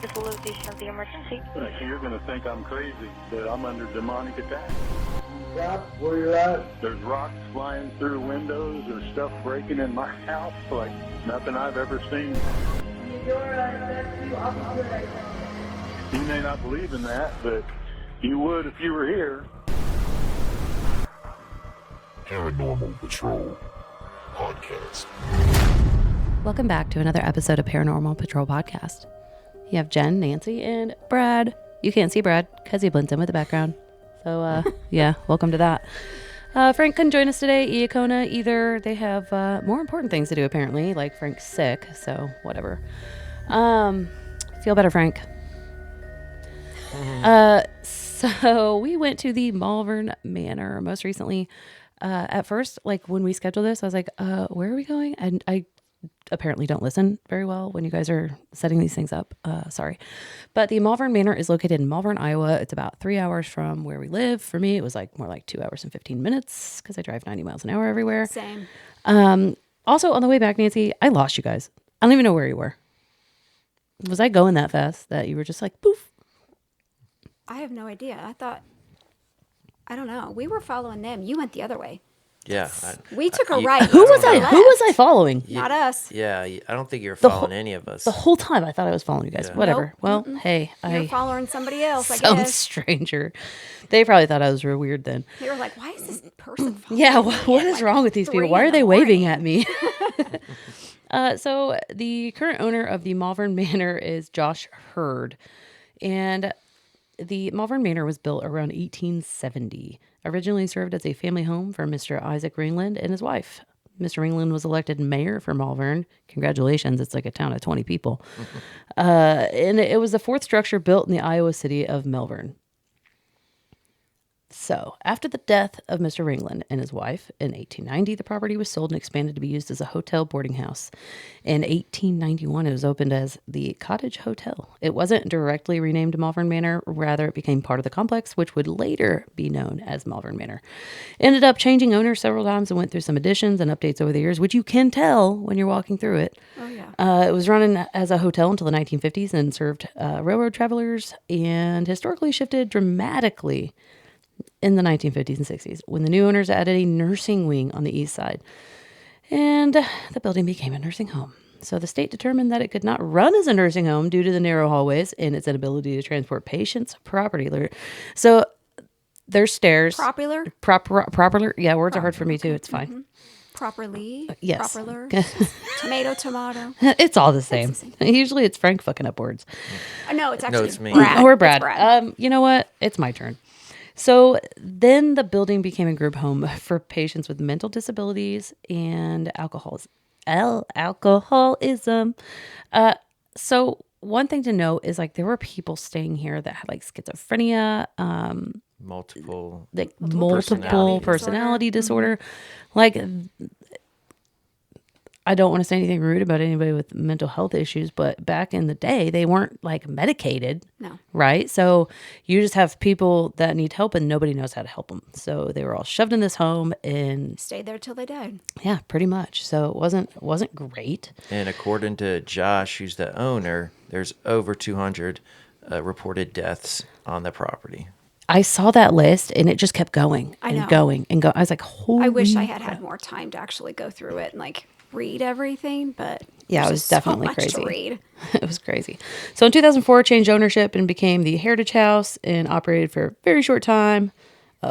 What is the location of the emergency? You're going to think I'm crazy, that I'm under demonic attack. Stop where you're at. There's rocks flying through windows. There's stuff breaking in my house like nothing I've ever seen. You may not believe in that, but you would if you were here. Paranormal Patrol Podcast. Welcome back to another episode of Paranormal Patrol Podcast. You have Jen, Nancy, and Brad. You can't see Brad because he blends in with the background. So, yeah, welcome to that. Frank couldn't join us today. Iacona either. They have more important things to do, apparently. Like, Frank's sick, so whatever. Feel better, Frank. So we went to the Malvern Manor most recently. At first, like when we scheduled this, I was like, where are we going? And I apparently don't listen very well when you guys are setting these things up. Sorry. But the Malvern Manor is located in Malvern, Iowa. It's about 3 hours from where we live. For me, it was like more like 2 hours and 15 minutes because I drive 90 miles an hour everywhere. Same. Also, on the way back, Nancy, I lost you guys. I don't even know where you were. Was I going that fast that you were just like, poof? I have no idea. I don't know. We were following them. You went the other way. Yeah. We took a right. Who was I following? Not us. Yeah, I don't think you're following any of us. The whole time I thought I was following you guys. Yeah. Whatever. Nope. Well, hey, You're following somebody else, I some guess. stranger. They probably thought I was real weird then. They were like, why is this person following Yeah, me what at, is like, wrong with these people? 3 Why are in they the waving morning? at me? So the current owner of the Malvern Manor is Josh Hurd. And the Malvern Manor was built around 1870. Originally served as a family home for Mr. Isaac Ringland and his wife. Mr. Ringland was elected mayor for Malvern. Congratulations. It's like a town of 20 people. And it was the fourth structure built in the Iowa city of Malvern. So, after the death of Mr. Ringland and his wife in 1890, the property was sold and expanded to be used as a hotel boarding house. In 1891, it was opened as the Cottage Hotel. It wasn't directly renamed Malvern Manor, rather it became part of the complex, which would later be known as Malvern Manor. Ended up changing owners several times and went through some additions and updates over the years, which you can tell when you're walking through it. Oh, yeah. It was running as a hotel until the 1950s and served railroad travelers, and historically shifted dramatically in the 1950s and 60s when the new owners added a nursing wing on the east side, and the building became a nursing home. So the state determined that it could not run as a nursing home due to the narrow hallways and its inability to transport patients properly. So there's stairs. Proper? Proper. Yeah, words are hard for me too. It's fine. Mm-hmm. Properly. Yes. Proper. Tomato. It's all the same. Usually it's Frank fucking up words. No, it's actually it's me. Brad. Or Brad. It's Brad. You know what? It's my turn. So then the building became a group home for patients with mental disabilities and alcoholism. So one thing to note is like there were people staying here that had like schizophrenia, multiple personality disorder. Like, I don't want to say anything rude about anybody with mental health issues, but back in the day, they weren't like medicated. No. Right? So you just have people that need help and nobody knows how to help them. So they were all shoved in this home and Stayed there till they died. yeah, pretty much. So it wasn't great. And according to Josh, who's the owner, there's over 200 reported deaths on the property. I saw that list and it just kept going I and know. going and go. I was like, holy I wish I had crap. had more time to actually go through it and like read everything, but Yeah, it there's was just definitely so much crazy. to read. It was crazy. So in 2004, it changed ownership and became the Heritage House and operated for a very short time.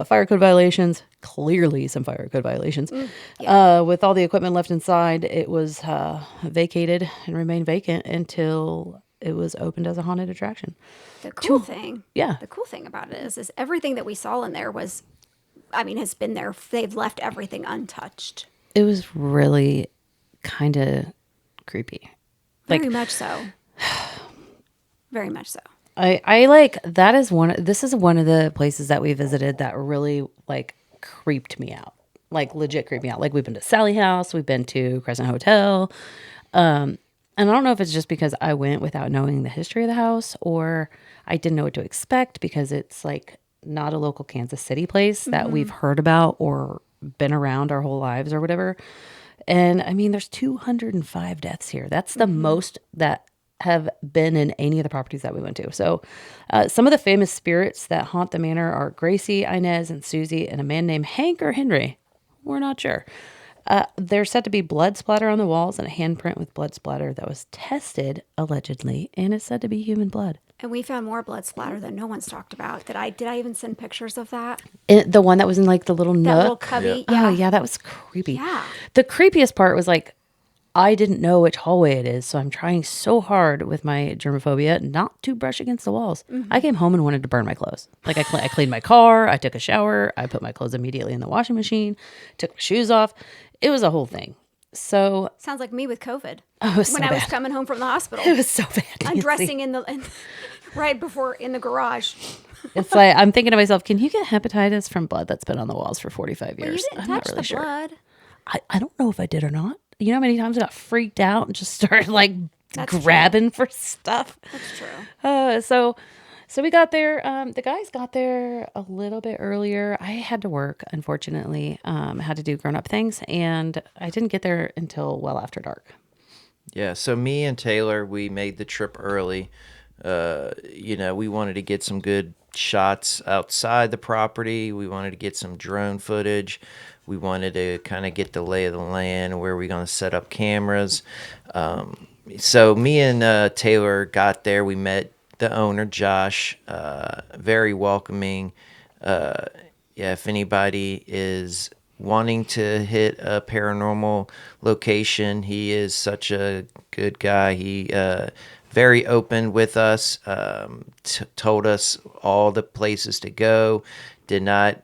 Fire code violations, clearly some fire code violations. With all the equipment left inside, it was vacated and remained vacant until it was opened as a haunted attraction. The cool thing about it is everything that we saw in there has been there. They've left everything untouched. It was really kind of creepy. Very much so. Very much so. I like, this is one of the places that we visited that really like creeped me out. Like legit creeped me out. Like we've been to Sally House, we've been to Crescent Hotel. And I don't know if it's just because I went without knowing the history of the house or I didn't know what to expect because it's like not a local Kansas City place that we've heard about or been around our whole lives or whatever. And I mean, there's 205 deaths here. That's the most that have been in any of the properties that we went to. So some of the famous spirits that haunt the manor are Gracie, Inez, and Susie, and a man named Hank or Henry. We're not sure. There's said to be blood splatter on the walls and a handprint with blood splatter that was tested, allegedly, and is said to be human blood. And we found more blood splatter that no one's talked about. Did I even send pictures of that? The one that was in like the little That nook? little cubby? Yeah. Oh, yeah, that was creepy. Yeah. The creepiest part was like, I didn't know which hallway it is, so I'm trying so hard with my germophobia not to brush against the walls. Mm-hmm. I came home and wanted to burn my clothes. Like I cleaned my car, I took a shower, I put my clothes immediately in the washing machine, took my shoes off. It was a whole thing. So Sounds like me with COVID. it was so When I was bad. coming home from the hospital. It was so bad. Nancy. Undressing right before in the garage. It's like I'm thinking to myself, can you get hepatitis from blood that's been on the walls for 45 years? Well, you didn't I'm touch not really the sure. blood. I don't know if I did or not. You know how many times I got freaked out and just started like That's grabbing for stuff? That's true. So we got there. The guys got there a little bit earlier. I had to work, unfortunately. I had to do grown-up things, and I didn't get there until well after dark. Yeah, so me and Taylor, we made the trip early. We wanted to get some good shots outside the property. We wanted to get some drone footage. We wanted to kind of get the lay of the land, where we're going to set up cameras. So me and Taylor got there. We met the owner, Josh, very welcoming. If anybody is wanting to hit a paranormal location, he is such a good guy. He very open with us, told us all the places to go, did not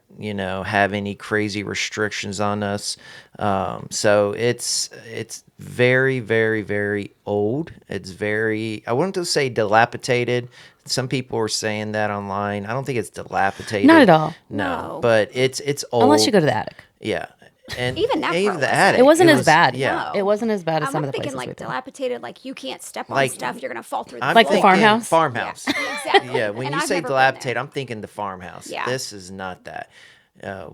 have any crazy restrictions on us. So it's very, very, very old. It's very, I wouldn't just say dilapidated. Some people are saying that online. I don't think it's dilapidated. Not at all. No. But it's old. Unless you go to the attic. Yeah. And Even that part the wasn't. attic. It wasn't as bad. Yeah. No. It wasn't as bad as some I'm of the thinking places like we've been. dilapidated, like you can't step on Like, stuff, you're gonna fall through the I'm Like the floor. thinking farmhouse? Farmhouse. Yeah, exactly. Yeah, when And you I've say never been dilapidated, there. I'm thinking the farmhouse. Yeah. This is not that.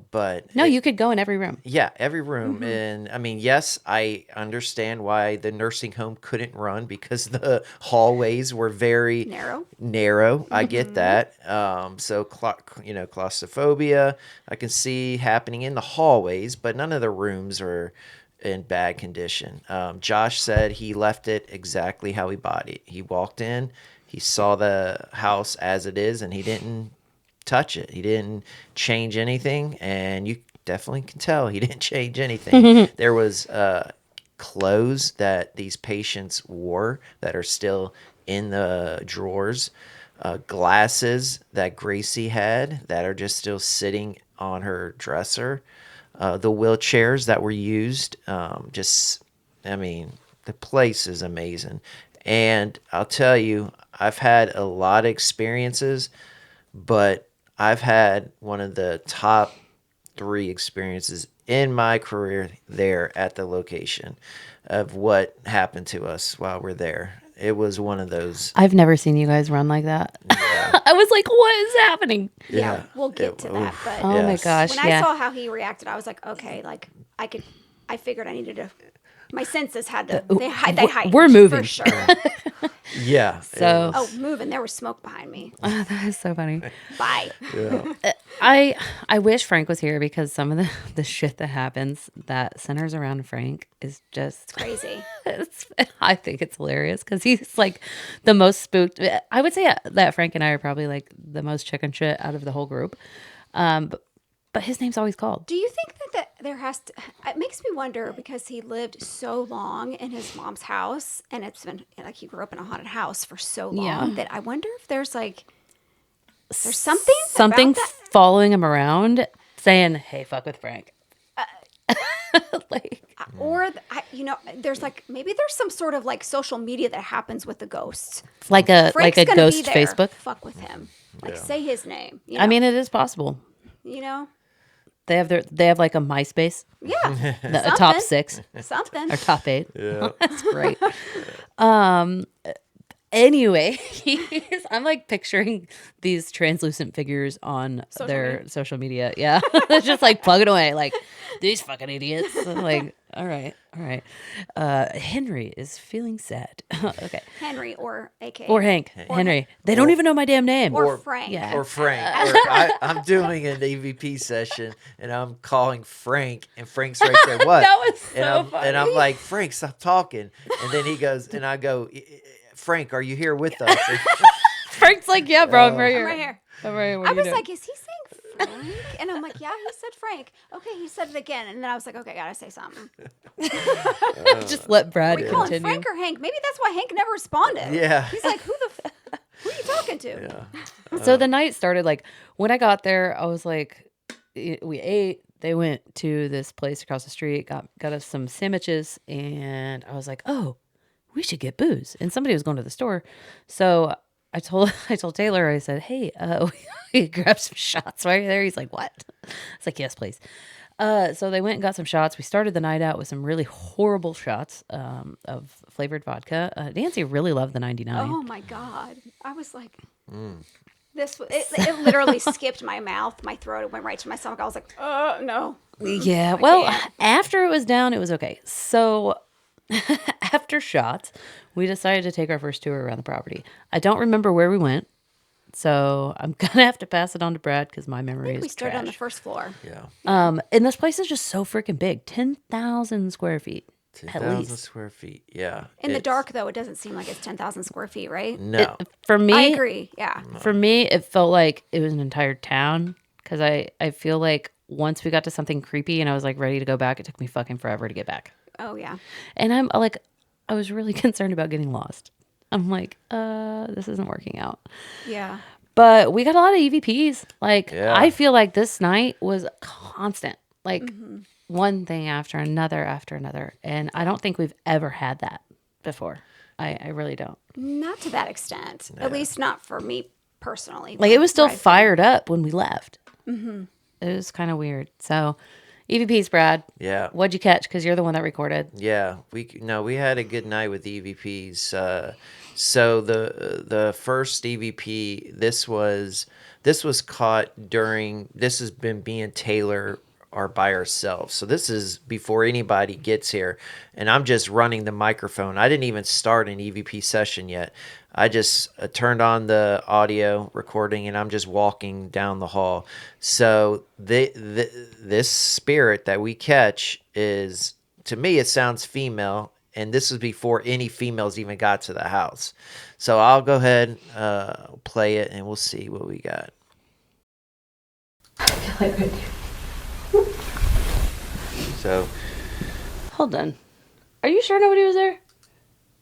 But No, you could go in every room. yeah, every room. Mm-hmm. And I mean, yes, I understand why the nursing home couldn't run, because the hallways were very Narrow. I get that. So claustrophobia I can see happening in the hallways, but none of the rooms are in bad condition. Josh said he left it exactly how he bought it. He walked in, he saw the house as it is, and he didn't touch it. He didn't change anything, and you definitely can tell he didn't change anything. There was clothes that these patients wore that are still in the drawers, glasses that Gracie had that are just still sitting on her dresser, the wheelchairs that were used. The place is amazing. And I'll tell you, I've had a lot of experiences, but I've had one of the top 3 experiences in my career there at the location of what happened to us while we're there. It was one of those. I've never seen you guys run like that. Yeah. I was like, what is happening? Yeah, we'll get to that. But Oh my Yes. gosh. when Yeah. I saw how he reacted, I was like, okay, like I figured I needed to. My senses had to. They heightened. we're moving. for sure. Yeah. So- Oh, moving! There was smoke behind me. Oh, that is so funny. Bye. I wish Frank was here, because some of the shit that happens that centers around Frank is just Crazy. I think it's hilarious, because he's like the most spooked. I would say that Frank and I are probably like the most chicken shit out of the whole group. But his name's always called. Do you think that there has to? It makes me wonder, because he lived so long in his mom's house, and it's been like he grew up in a haunted house for so long Yeah. that I wonder if there's something Something about that? following him around saying, "Hey, fuck with Frank." Like, Or there's maybe there's some sort of social media that happens with the ghosts. like a Frank's like a gonna ghost be there. Facebook. Fuck with him. Say his name. I mean, it is possible. They have like a MySpace, Yeah. a top 6 Something. or top 8. Yeah. That's great. Anyway, I'm like picturing these translucent figures on social media. Yeah. It's just like plugging away, like these fucking idiots. I'm like, all right. Henry is feeling sad. Okay. Henry or AK. Or Hank. Henry. They don't even know my damn name. Or Frank. Yeah. Or Frank. I'm doing an EVP session and I'm calling Frank, and Frank's right there. What? That was so funny. And I'm like, Frank, stop talking. And then he goes, and I go, Frank, are you here with us? Frank's like, yeah, bro, I'm right here. I'm right here. I'm right here. What I are you was doing? like, is he saying Frank? And I'm like, yeah, he said Frank. Okay, he said it again. And then I was like, okay, gotta say something. Just let Brad Are we calling continue. Frank or Hank? Maybe that's why Hank never responded. Yeah. He's like, who are you talking to? Yeah. So the night started like when I got there, I was like, we ate. They went to this place across the street, got us some sandwiches, and I was like, oh, we should get booze. And somebody was going to the store, so I told Taylor, I said, hey, we grab some shots right there. He's like, what? It's like, yes, please. So they went and got some shots. We started the night out with some really horrible shots of flavored vodka. Nancy really loved the 99. Oh my God. I was like, it literally skipped my mouth, my throat. It went right to my stomach. I was like, no. Yeah. Well, after it was down, it was okay. So after shots, we decided to take our first tour around the property. I don't remember where we went, so I'm gonna have to pass it on to Brad because my memory is We started on the trash. first floor. Yeah. And this place is just so freaking big, 10,000 square feet at 10,000 least. square feet. Yeah. In the dark, though, it doesn't seem like it's 10,000 square feet, right? No. For me, I agree. Yeah. For me, it felt like it was an entire town because I feel like once we got to something creepy and I was like ready to go back, it took me fucking forever to get back. Oh, yeah. And I'm like, I was really concerned about getting lost. I'm like, this isn't working out. Yeah. But we got a lot of EVPs. Like, Yeah. I feel like this night was constant. Like, one thing after another. And I don't think we've ever had that before. I really don't. Not to that extent. At least not for me personally. Like, it was still Right. fired up when we left. Mm-hmm. It was kind of weird. So, EVPs, Brad. Yeah. What'd you catch? Because you're the one that recorded. Yeah, we had a good night with EVPs. So the first EVP, this was caught during. This has been me and Taylor are by ourselves. So this is before anybody gets here, and I'm just running the microphone. I didn't even start an EVP session yet. I just turned on the audio recording, and I'm just walking down the hall. So this spirit that we catch is, to me, it sounds female, and this was before any females even got to the house. So I'll go ahead, play it, and we'll see what we got. So, Hold on. Are you sure nobody was there?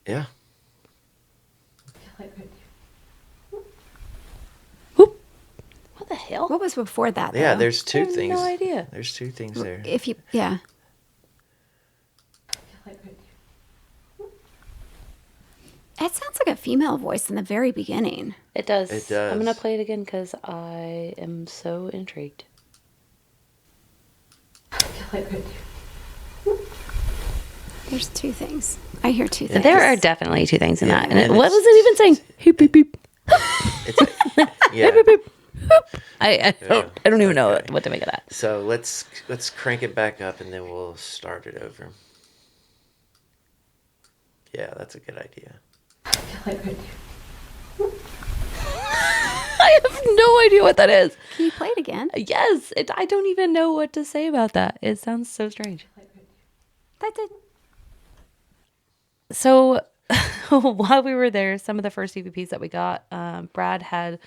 yeah. Whoop. What the hell? What was before that? Yeah, though? there's two I have things. no idea. There's two things there. If you, yeah. It sounds like a female voice in the very beginning. It does. It does. I'm going to play it again because I am so intrigued. There's two things. I hear two things. There are definitely two things in Yeah, that. And and what it's- was it even saying? Beep, beep, beep. It's, yeah. Beep, beep. I don't even know what to make of that. So let's crank it back up, and then we'll start it over. Yeah, that's a good idea. I have no idea what that is. Can you play it again? Yes, I don't even know what to say about that. It sounds so strange. That did. So while we were there, some of the first EVPs that we got, Brad had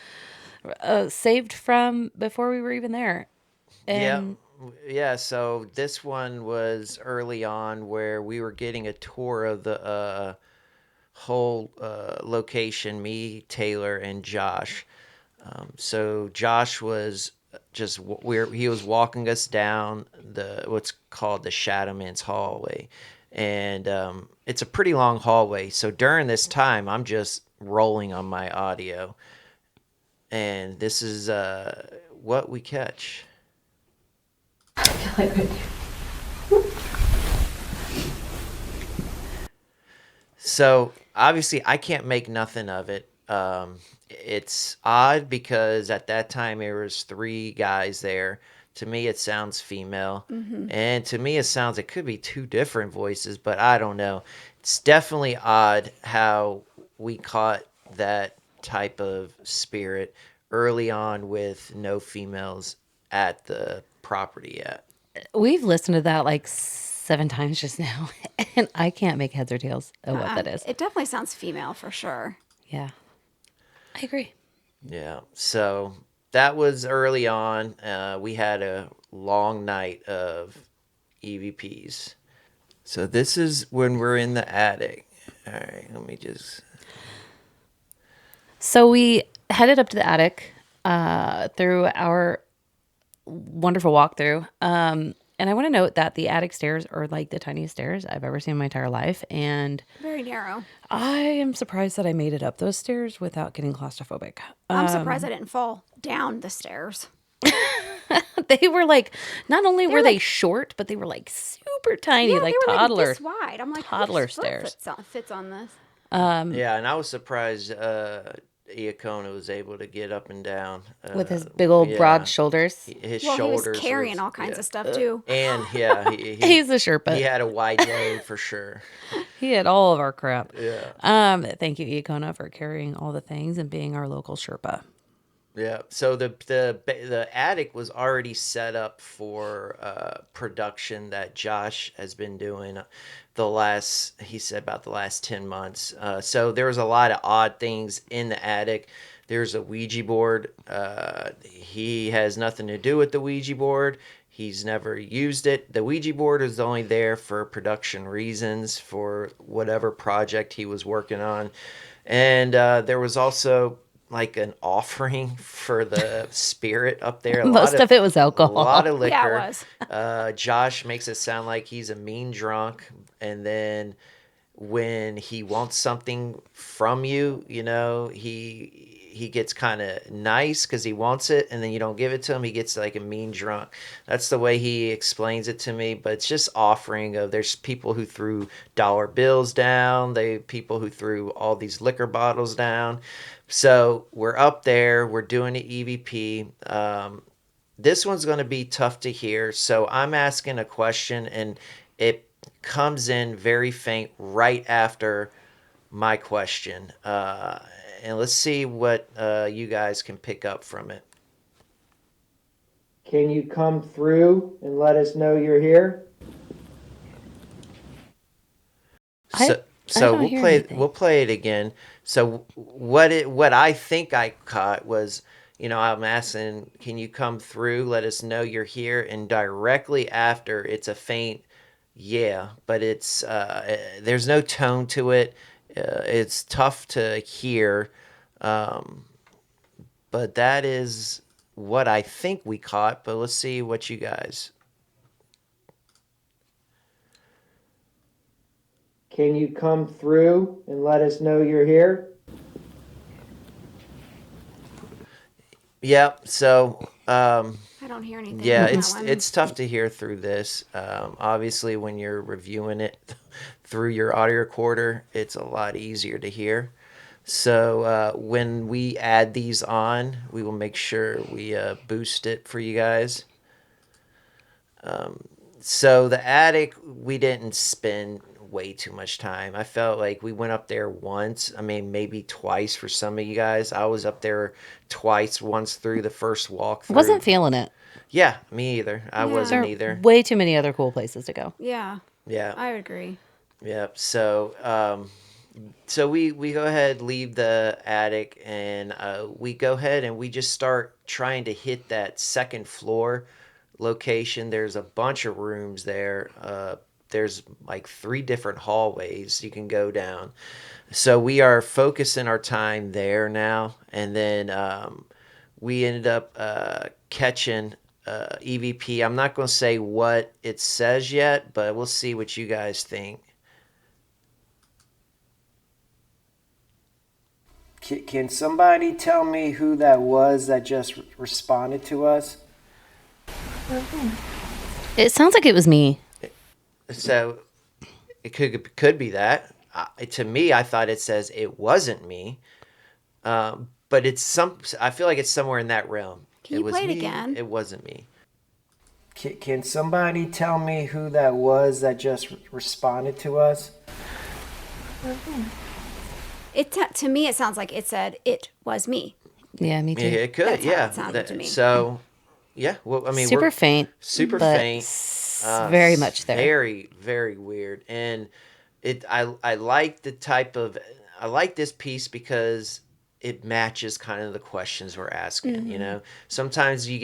saved from before we were even there. And Yeah, so this one was early on where we were getting a tour of the whole location, me, Taylor, and Josh. So Josh was just he was walking us down what's called the Shadowman's hallway, and it's a pretty long hallway. So during this time, I'm just rolling on my audio, and this is what we catch. So obviously, I can't make nothing of it. It's odd because at that time there was 3 guys there. To me, it sounds female, and to me, it could be 2 different voices, but I don't know. It's definitely odd how we caught that type of spirit early on with no females at the property yet. We've listened to that like 7 times just now, and I can't make heads or tails of what that is. It definitely sounds female for sure. Yeah, I agree. Yeah, so that was early on. We had a long night of EVPs. So this is when we're in the attic. All right, let me just. So we headed up to the attic through our wonderful walkthrough. And I want to note that the attic stairs are like the tiniest stairs I've ever seen in my entire life. And Very narrow. I am surprised that I made it up those stairs without getting claustrophobic. I'm surprised I didn't fall down the stairs. They were like, not only were they like- short, but they were like super tiny, Yeah, like they were toddler. like this wide. I'm like, toddler whose foot stairs. fits on this. Yeah, and I was surprised Iacona was able to get up and down. With his big old yeah. broad shoulders. His Well, he shoulders. was carrying was- all kinds yeah. of stuff too. And yeah, he He's a Sherpa. he had a wide load for sure. He had all of our crap. Yeah. Thank you, Iacona, for carrying all the things and being our local Sherpa. Yeah. So the attic was already set up for production that Josh has been doing he said about the last 10 months. So there was a lot of odd things in the attic. There's a Ouija board. He has nothing to do with the Ouija board. He's never used it. The Ouija board is only there for production reasons for whatever project he was working on. And there was also like an offering for the spirit up there. Most of it was alcohol. A lot of liquor. Yeah, it was. Josh makes it sound like he's a mean drunk, and then when he wants something from you, he gets kind of nice because he wants it, and then you don't give it to him. He gets like a mean drunk. That's the way he explains it to me. But it's just offering of. There's people who threw dollar bills down. People who threw all these liquor bottles down. So we're up there. We're doing the EVP. This one's going to be tough to hear. So I'm asking a question, and it comes in very faint right after my question. And let's see what you guys can pick up from it. Can you come through and let us know you're here? I So don't we'll hear play. anything. We'll play it again. So what I think I caught was, I'm asking, can you come through? Let us know you're here. And directly after, it's a faint, yeah, but it's there's no tone to it. It's tough to hear, but that is what I think we caught. But let's see what you guys. Can you come through and let us know you're here? Yeah. So. I don't hear anything. Yeah, on that one. it's tough to hear through this. Obviously, when you're reviewing it through your audio recorder, it's a lot easier to hear. So when we add these on, we will make sure we boost it for you guys. So the attic, we didn't spend way too much time. I felt like we went up there once. I mean, maybe twice for some of you guys. I was up there twice, once through the first walkthrough. Wasn't feeling it. Yeah, me either. I wasn't There are either. way too many other cool places to go. Yeah, Yeah. I would agree. Yep. So, so we go ahead, leave the attic, and we go ahead and we just start trying to hit that second floor location. There's a bunch of rooms there. There's like 3 different hallways you can go down. So we are focusing our time there now, and then we ended up catching EVP. I'm not going to say what it says yet, but we'll see what you guys think. Can somebody tell me who that was that just responded to us? It sounds like it was me. So it could be that. to me, I thought it says it wasn't me. But I feel like it's somewhere in that realm. Can you was play it me, again? It wasn't me. Can somebody tell me who that was that just responded to us? To me, it sounds like it said it was me. Yeah, me too. Yeah, it could. That's how yeah. it sounded to me. So, yeah. Well, I mean, Super we're faint. super but faint. Very much there. Very, very weird. And I like the type of, I like this piece because it matches kind of the questions we're asking. You know, sometimes we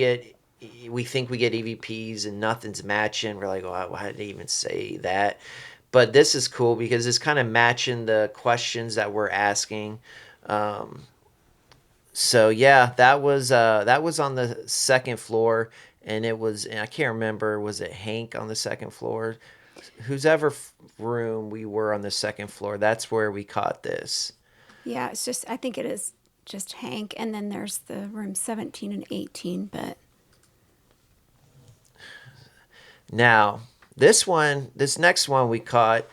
think we get EVPs and nothing's matching. We're like, oh, why did they even say that? But this is cool because it's kind of matching the questions that we're asking. So yeah, that was on the second floor, and I can't remember, was it Hank on the second floor? Whose ever room we were on the second floor, that's where we caught this. Yeah, I think it is just Hank. And then there's the room 17 and 18. But Now, this next one we caught,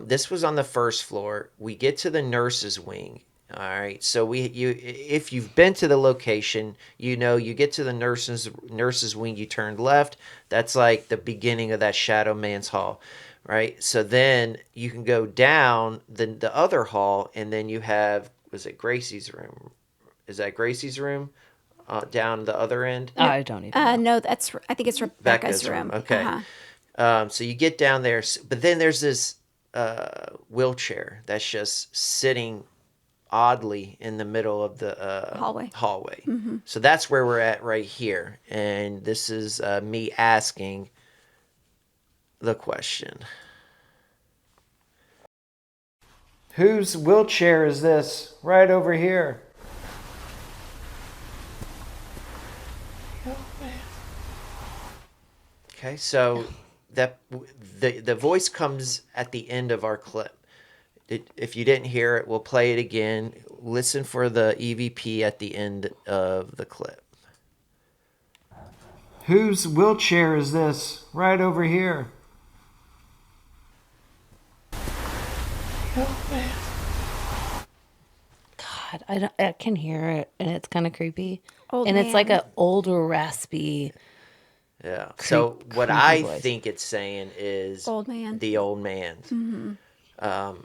this was on the first floor. We get to the nurse's wing. All right. So if you've been to the location, you get to the nurse's wing, you turn left. That's like the beginning of that Shadow Man's hall, right? So then you can go down the other hall, and then you have, was it Gracie's room? Is that Gracie's room? Down the other end? I don't even know. no, I think it's Rebecca's room. Okay. So you get down there, but then there's this wheelchair that's just sitting oddly in the middle of the hallway. Mm-hmm. So that's where we're at right here. And this is me asking the question. Whose wheelchair is this? Right over here. Okay, so that the voice comes at the end of our clip. If you didn't hear it, we'll play it again. Listen for the EVP at the end of the clip. Whose wheelchair is this? Right over here. God, I can hear it, and it's kind of creepy. Old and it's like man. an older, raspy. Yeah. So what creepy I voice. think it's saying is Old man. the old man. Mm-hmm.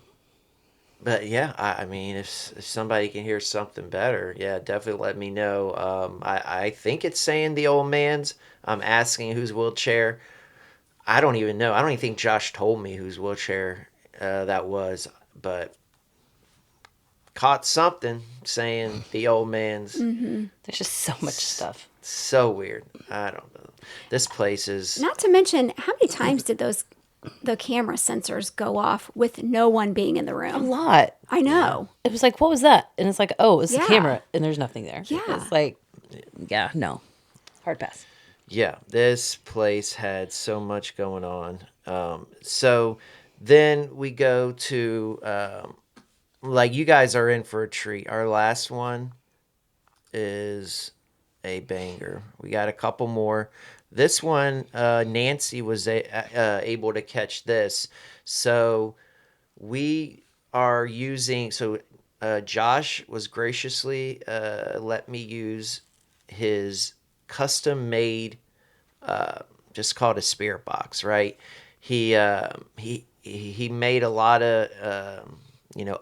But yeah, I mean, if somebody can hear something better, yeah, definitely let me know. I think it's saying the old man's. I'm asking whose wheelchair. I don't even know. I don't even think Josh told me whose wheelchair that was, but caught something saying the old man's. Mm-hmm. There's just so much stuff. So weird. I don't know. This place is. Not to mention, how many times did the camera sensors go off with no one being in the A room? lot. I know. It was like, what was that? And it's like, oh, it's Yeah. the camera, and there's nothing there. Yeah. It's like, yeah, no. Hard pass. Yeah, this place had so much going on. So then we go to, like, you guys are in for a treat. Our last one is a banger. We got a couple more. This one, Nancy was able to catch this. So we are using, Josh was graciously let me use his custom made, just called a spirit box, right? He made a lot of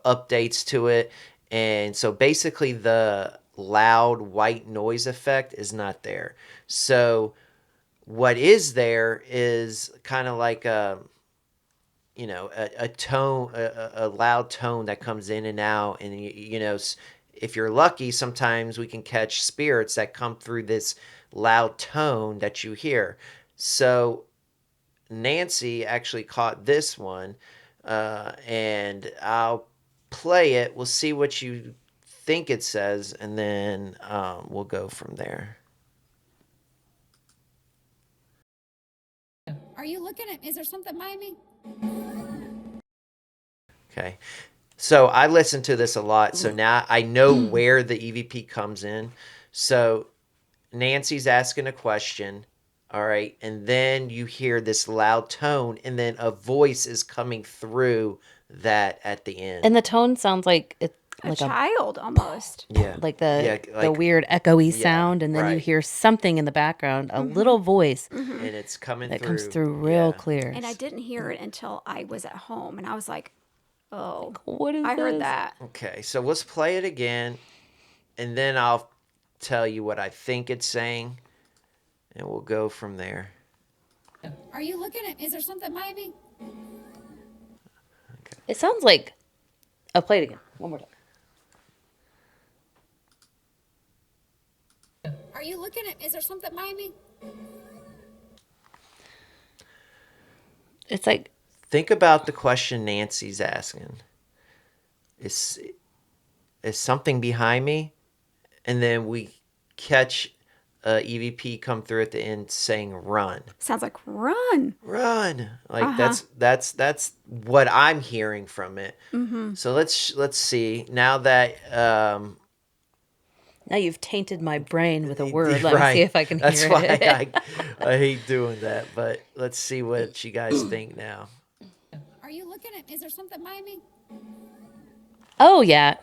updates to it, and so basically the loud white noise effect is not there. So what is there is kind of like a tone, a loud tone that comes in and out, and if you're lucky, sometimes we can catch spirits that come through this loud tone that you hear. So Nancy actually caught this one, and I'll play it. We'll see what you think it says, and then we'll go from there. Are you looking at, is there something by me? Okay. So I listen to this a lot, so now I know where the EVP comes in. So Nancy's asking a question, all right, and then you hear this loud tone, and then a voice is coming through that at the end. And the tone sounds like it's A like child almost. yeah. like the Yeah, the like- weird echoey yeah, sound, and then you right. hear something in the background, a little voice and it's coming that through. comes through real yeah. clear. And I didn't hear it until I was at home, and I was like, "Oh, What is I heard this? that." Okay, so let's play it again, and then I'll tell you what I think it's saying, and we'll go from there. Are you looking at? Is there something maybe? It sounds like. Oh, play it again. One more time. Are you looking at? Is there something maybe? It's like Think about the question Nancy's asking. Is something behind me? And then we catch EVP come through at the end saying run. Sounds like run. Run. Like that's what I'm hearing from it. So let's see. Now that now you've tainted my brain with a word. Let me right. see if I can That's hear why it. I hate doing that, but let's see what you guys think now. Are you looking at? Is there something maybe? Oh yeah.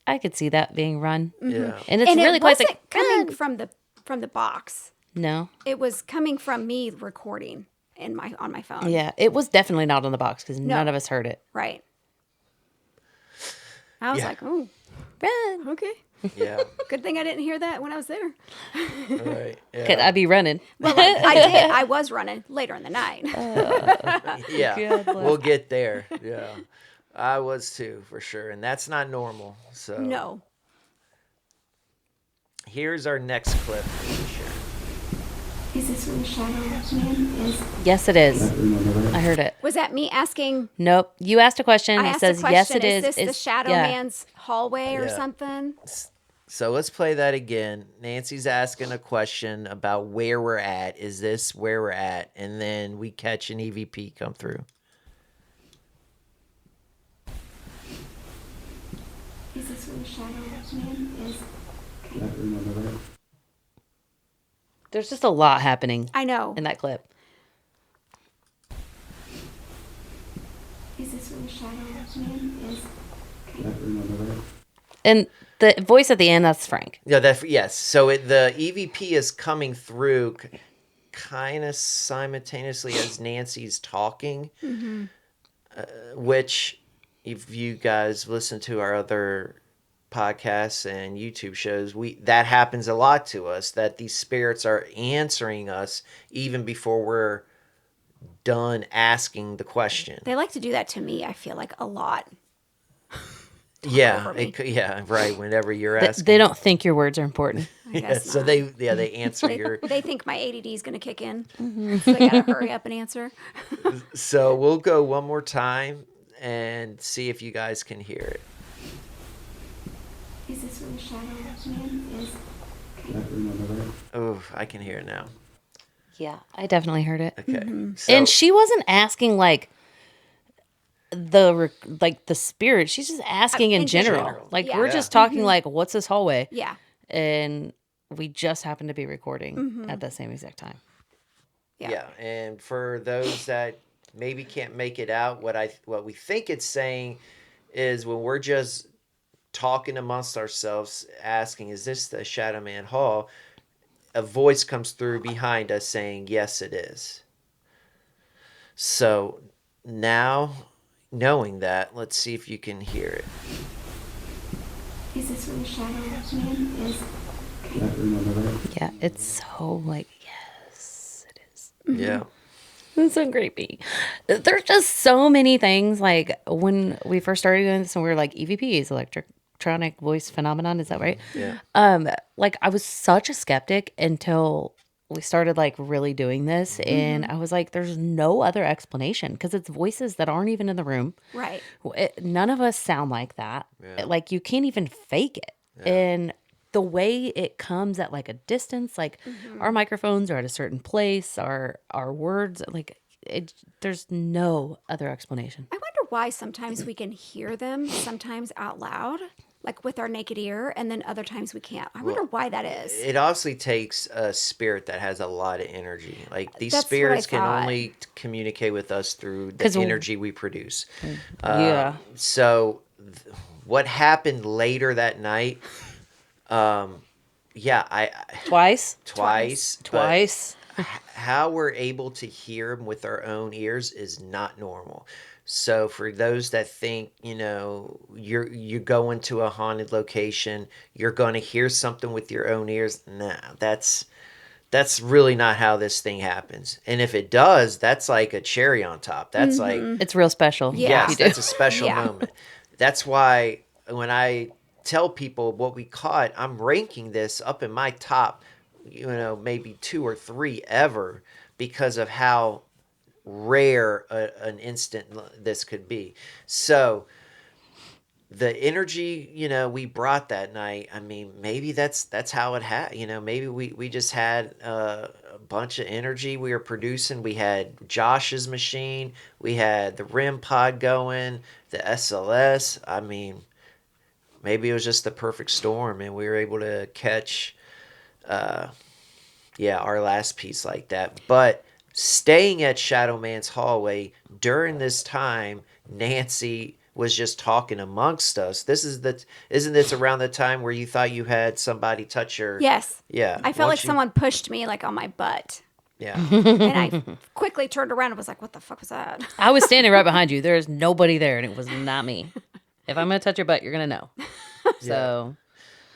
I could see that being run. Yeah. And it's And really it quite wasn't like coming run. from the box. No. It was coming from me recording on my phone. Yeah, it was definitely not on the box because No. none of us heard it. Right. I was Yeah. like, "Oh, Run. okay. Yeah. Good thing I didn't hear that when I was there." Right. Could Yeah. I be running? Well, I did. I was running later in the night. Yeah. God bless. We'll get there. Yeah. I was too, for sure. And that's not normal. So No. here's our next clip. Is this where the shadow man is? Yes, it is. I heard it. Was that me asking? Nope. You asked a question. I It asked says a question. yes, it is. Is this the It's- Shadow yeah. Man's hallway or Yeah. something? So let's play that again. Nancy's asking a question about where we're at. Is this where we're at? And then we catch an EVP come through. Is this where the shadow man is? There's just a lot happening I know. in that clip. Is this where the shadow man is? And the voice at the end, that's Frank. Yeah, yes. So the EVP is coming through kind of simultaneously as Nancy's talking, which if you guys listen to our other podcasts and YouTube shows, that happens a lot to us, that these spirits are answering us even before we're done asking the question. They like to do that to me, I feel like, a lot. Yeah, over me. yeah, right. Whenever you're They, asking, they don't think your words are important. I Yeah, guess so not. they answer your. They think my ADD is going to kick in. So they got to hurry up and answer. So we'll go one more time and see if you guys can hear it. Is this where the shadow man is? Oh, I can hear it now. Yeah, I definitely heard it. Okay, so, And she wasn't asking like the spirit. She's just asking in in general. general. Like Yeah. we're Yeah. just talking like, what's this hallway? Yeah. And we just happened to be recording at the same exact time. yeah. And for those that maybe can't make it out, what we think it's saying is when we're just talking amongst ourselves, asking, "Is this the Shadow Man Hall?" A voice comes through behind us saying, "Yes, it is." So now, knowing that, let's see if you can hear it. Is this where the shadow man is? Yeah, it's so like, yes, it is. Yeah. It's so creepy. There's just so many things. Like when we first started doing this, and we were like, EVPs, electronic voice phenomenon. Is that right? Yeah. Like I was such a skeptic until we started like really doing this, and I was like, there's no other explanation because it's voices that aren't even in the room. Right. None of us sound like that. Yeah. Like you can't even fake it. And the way it comes at like a distance, like our microphones are at a certain place, our words, like there's no other explanation. I wonder why sometimes we can hear them, sometimes out loud. like with our naked ear, and then other times we can't. I wonder why that is. It honestly takes a spirit that has a lot of energy. Like these That's what I spirits can thought. only communicate with us through the 'Cause energy we produce. Yeah. So what happened later that night? Yeah, I Twice. but how we're able to hear them with our own ears is not normal. So for those that think, you go into a haunted location, you're going to hear something with your own ears. Nah, that's really not how this thing happens. And if it does, that's like a cherry on top. That's like, It's real special. Yeah. yes, that's a special Yeah. moment. That's why when I tell people what we caught, I'm ranking this up in my top, maybe 2 or 3 ever, because of how rare an instant this could be. So the energy, we brought that night, I mean, maybe that's how it had, maybe we just had a bunch of energy we were producing. We had Josh's machine, we had the REM pod going, the SLS. I mean, maybe it was just the perfect storm and we were able to catch our last piece like that. But staying at Shadow Man's hallway during this time, Nancy was just talking amongst us. Isn't this around the time where you thought you had somebody touch your... Yes. Yeah. I felt like someone pushed me like on my butt. Yeah. And I quickly turned around and was like, what the fuck was that? I was standing right behind you. There's nobody there, and it was not me. If I'm going to touch your butt, you're going to know. So...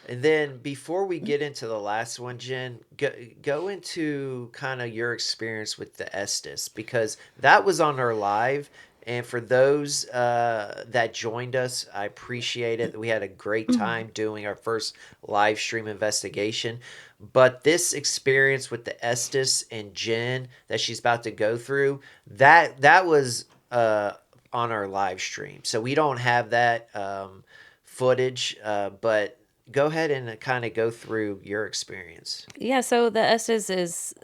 And then before we get into the last one, Jen, go into kind of your experience with the Estes, because that was on our live. And for those that joined us, I appreciate it. We had a great time doing our first live stream investigation. But this experience with the Estes and Jen that she's about to go through, that was on our live stream. So we don't have that footage, but... Go ahead and kind of go through your experience. Yeah, so the Estes is,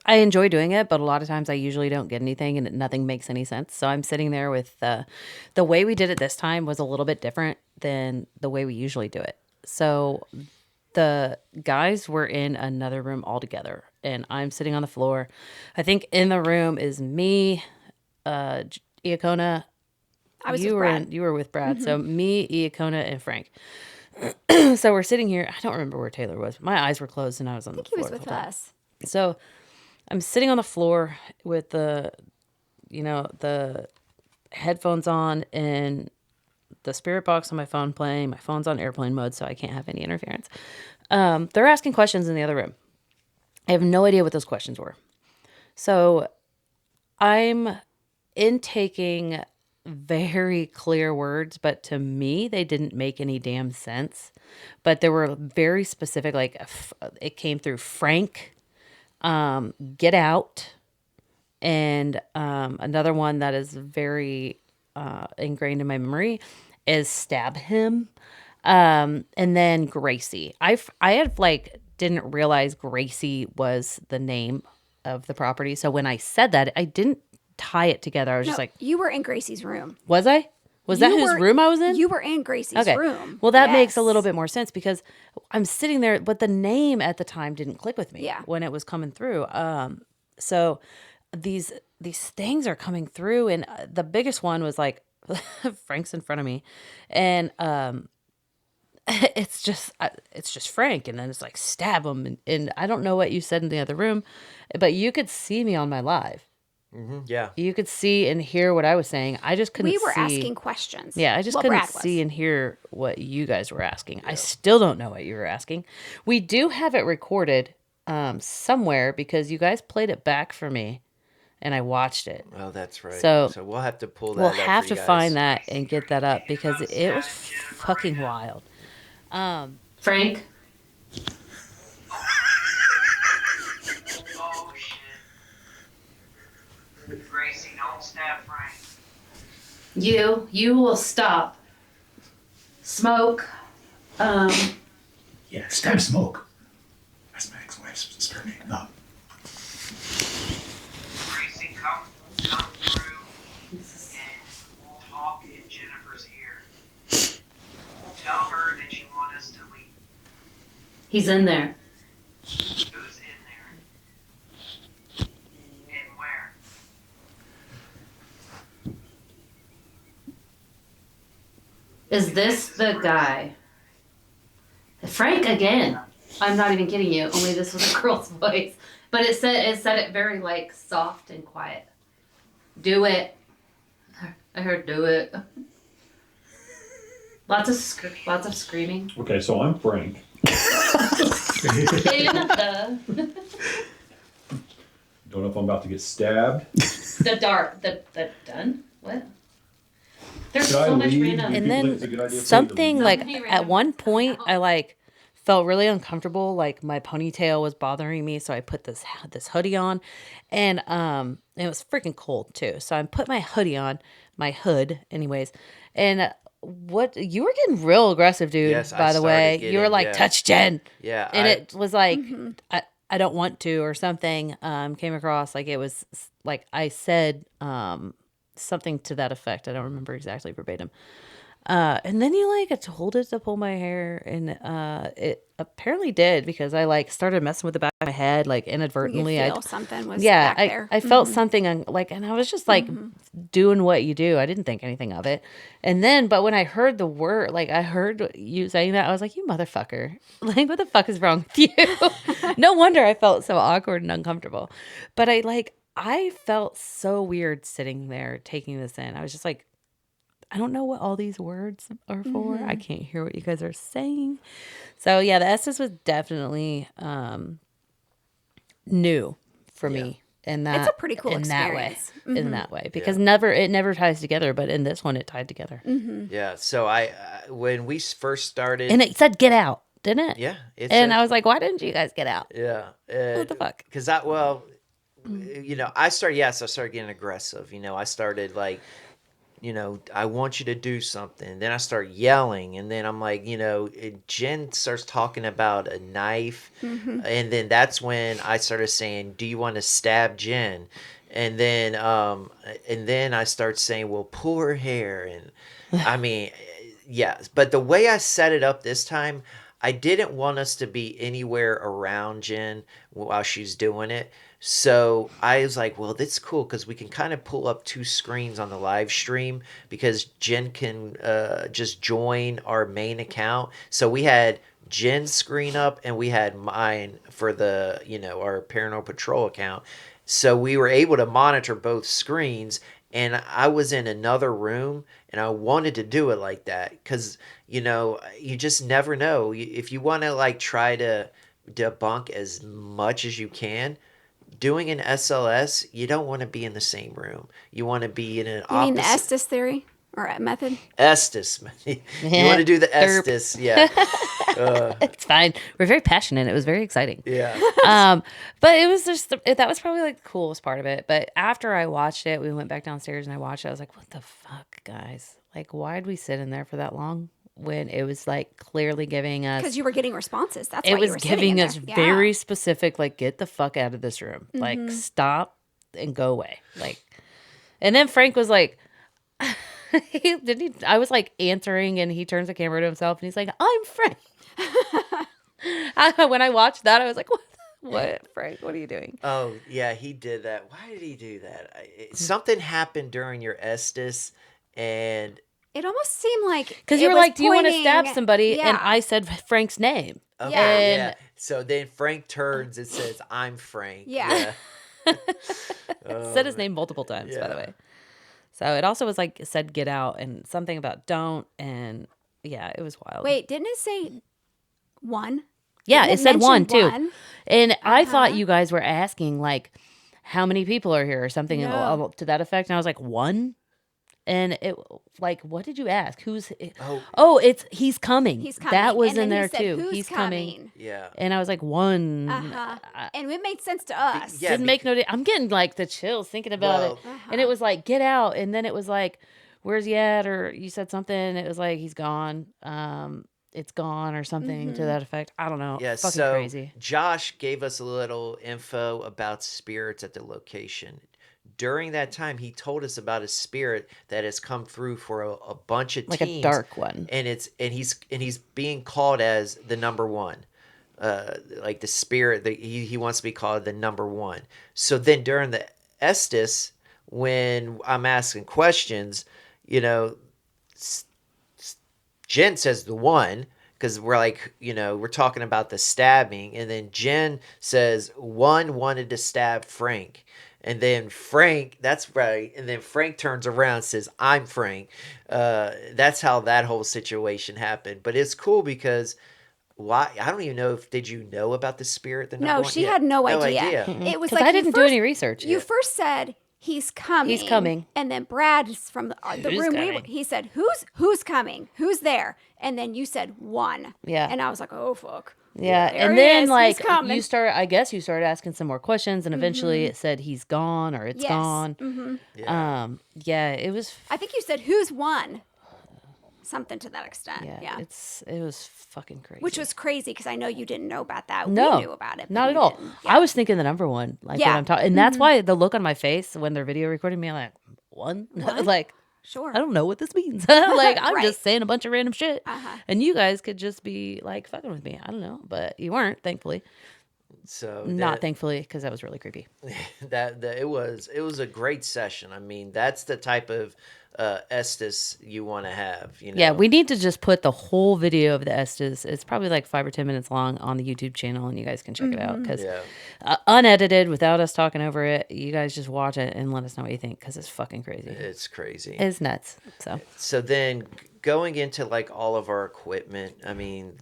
I enjoy doing it, but a lot of times I usually don't get anything and nothing makes any sense. So I'm sitting there with, the way we did it this time was a little bit different than the way we usually do it. So the guys were in another room altogether, and I'm sitting on the floor. I think in the room is me, Iacona. I was with Brad. You were with Brad. So me, Iacona, and Frank. So we're sitting here. I don't remember where Taylor was. My eyes were closed and I was on the floor. He was with us. So I'm sitting on the floor with the headphones on and the spirit box on my phone playing. My phone's on airplane mode, so I can't have any interference. They're asking questions in the other room. I have no idea what those questions were. So I'm intaking very clear words, but to me, they didn't make any damn sense. But they were very specific. Like it came through Frank, get out, and another one that is very ingrained in my memory is stab him, and then Gracie. I had didn't realize Gracie was the name of the property. So when I said that, I didn't tie it together. I was just like, you were in Gracie's room. Was I? Was that whose room I was in? You were in Gracie's room. Well, that makes a little bit more sense because I'm sitting there, but the name at the time didn't click with me when it was coming through. So these things are coming through, and the biggest one was like Frank's in front of me, and it's just Frank, and then it's like stab him, and I don't know what you said in the other room, but you could see me on my live. Mm-hmm, yeah. You could see and hear what I was saying. I just couldn't see. We were asking questions. Yeah, I just couldn't see and hear what you guys were asking. Yeah. I still don't know what you were asking. We do have it recorded somewhere because you guys played it back for me and I watched it. Oh, that's right. So we'll have to pull that We'll up have for to you guys. find that and get that up because it was fucking wild. Frank? Oh, shit. Gracie, don't stab Frank. You will stop. Smoke. Yeah, stab Smoke. That's my ex-wife's name. No. Gracie, come through and we'll talk in Jennifer's ear. Tell He's in there. Who's in there? And where? Is this the guy? Frank again. I'm not even kidding you. Only this was a girl's voice, but it said it very like soft and quiet. Do it. I heard do it. Lots of screaming. Okay, so I'm Frank. Don't know if I'm about to get stabbed. The done? What? There's Should I so much leave? random. Do And people think then it's a good idea for me to something leave? like Something at random one comes point out. I like felt really uncomfortable, like my ponytail was bothering me, so I put this hoodie on, and it was freaking cold too, so I put my hoodie on, my hood anyways, and what you were getting real aggressive, dude. Yes, I by the started way, you were getting, like, yeah. touch Jen. Yeah, And I- it was like I don't want to or something came across like it was like I said something to that effect. I don't remember exactly verbatim. And then you like told it to pull my hair, and it apparently did, because I like started messing with the back of my head like You inadvertently. feel something was Yeah, back there. I felt something like, and I was just like doing what you do. I didn't think anything of it. And then, but when I heard the word, like I heard you saying that, I was like, you motherfucker. Like, what the fuck is wrong with you? No wonder I felt so awkward and uncomfortable. But I felt so weird sitting there taking this in. I was just like, I don't know what all these words are for. I can't hear what you guys are saying. So yeah, the Estes was definitely new for me in that. It's a pretty cool in experience. that way. In that way, because it never ties together, but in this one it tied together. Yeah. So I when we first started, And it said "get out," didn't it? yeah, it And said- I was like, why didn't you guys get out? yeah, What the fuck? Because I started getting aggressive. I started like, I want you to do something. Then I start yelling, and then I'm like, Jen starts talking about a knife, and then that's when I started saying, "Do you want to stab Jen?" And then I start saying, "Well, pull her hair," and I mean, yeah. But the way I set it up this time, I didn't want us to be anywhere around Jen while she's doing it. So I was like, well, that's cool, because we can kind of pull up two screens on the live stream, because Jen can just join our main account. So we had Jen's screen up, and we had mine for the, our Paranormal Patrol account. So we were able to monitor both screens, and I was in another room, and I wanted to do it like that, because, you just never know. If you want to like try to debunk as much as you can, doing an SLS, you don't want to be in the same room. You want to be in an opposite. You mean the Estes theory or method? Estes. You want to do the Derp. Estes, yeah. It's fine. We're very passionate. It was very exciting. Yeah. But it was just that was probably like the coolest part of it. But after I watched it, we went back downstairs and I watched it. I was like, what the fuck, guys? Like, why'd we sit in there for that long when it was like clearly giving us? Because you were getting responses. That's It why was you were sitting giving in us there. very specific, like, get the fuck out of this room. Like, stop and go away. Like, and then Frank was like, I was like answering, and he turns the camera to himself and he's like, I'm Frank. When I watched that, I was like, what, Frank? What are you doing? Oh, yeah, he did that. Why did he do that? Something happened during your Estes, and It almost seemed like Because it you were was like, do you want to stab pointing- somebody? And Yeah. I said Frank's name. okay, Yeah. yeah. So then Frank turns and says, I'm Frank. Yeah. Said his name multiple times, by the yeah. way. So it also was like, said get out and something about don't. And yeah, it was wild. Wait, didn't it say one? Yeah, Didn't it said one mention too. one? And I thought you guys were asking like how many people are here or something No. to that effect. And I was like, one? And it like, what did you ask? Who's he's coming. He's coming. That was And in then he there said, too. "Who's He's coming. Yeah. And I was like, one. And it made sense to us. Yeah, Didn't make no. I'm getting like the chills thinking about it. And it was like, get out. And then it was like, where's he at? Or you said something. It was like, he's gone. It's gone or something to that effect. I don't know. Yeah, Fucking so crazy. Josh gave us a little info about spirits at the location. During that time, he told us about a spirit that has come through for a bunch of Like teens, a dark one. and he's being called as the number one. like the spirit that he wants to be called the number one. So then during the Estes, when I'm asking questions, you know, Jen says the one, because we're like, you know, we're talking about the stabbing, and then Jen says one wanted to stab Frank. And then Frank, that's right. And then Frank turns around and says, I'm Frank. That's how that whole situation happened. But it's cool because why? I don't even know did you know about the spirit? The number No, one? she Yeah, had no idea. It was like I didn't do any research. You first said he's coming. He's coming. And then Brad is from the room we were. He said, who's coming? Who's there? And then you said one. Yeah. And I was like, oh fuck. Yeah, There and he then is. like He's coming. you started asking some more questions, and eventually it said he's gone or it's gone. Mm-hmm. Yeah, it was. I think you said who's one. Something to that extent. Yeah. It was fucking crazy. Which was crazy because I know you didn't know about that. No, We knew about it. but not at you all. didn't. I was thinking the number one, like when I'm talking, and that's why the look on my face when they're video recording me, I'm like one, like. Sure. I don't know what this means. Like, I'm Right. just saying a bunch of random shit. Uh-huh. And you guys could just be like fucking with me. I don't know. But you weren't, thankfully. So Not thankfully, because that was really creepy. that it was a great session. I mean, that's the type of Estes you want to have. You know? Yeah, we need to just put the whole video of the Estes. It's probably like 5 or 10 minutes long on the YouTube channel, and you guys can check it out. Because unedited, without us talking over it, you guys just watch it and let us know what you think, because it's fucking crazy. It's crazy. It's nuts. So then going into like all of our equipment, I mean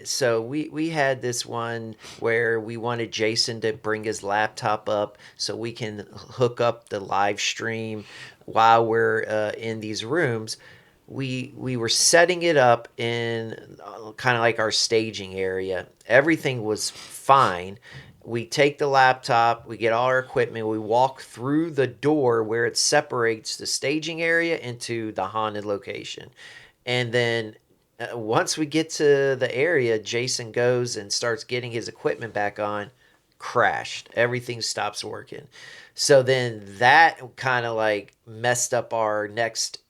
so we had this one where we wanted Jason to bring his laptop up so we can hook up the live stream while we're in these rooms. We were setting it up in kind of like our staging area. Everything was fine. We take the laptop, we get all our equipment, we walk through the door where it separates the staging area into the haunted location. And then once we get to the area, Jason goes and starts getting his equipment back on, crashed. Everything stops working. So then that kind of like messed up our next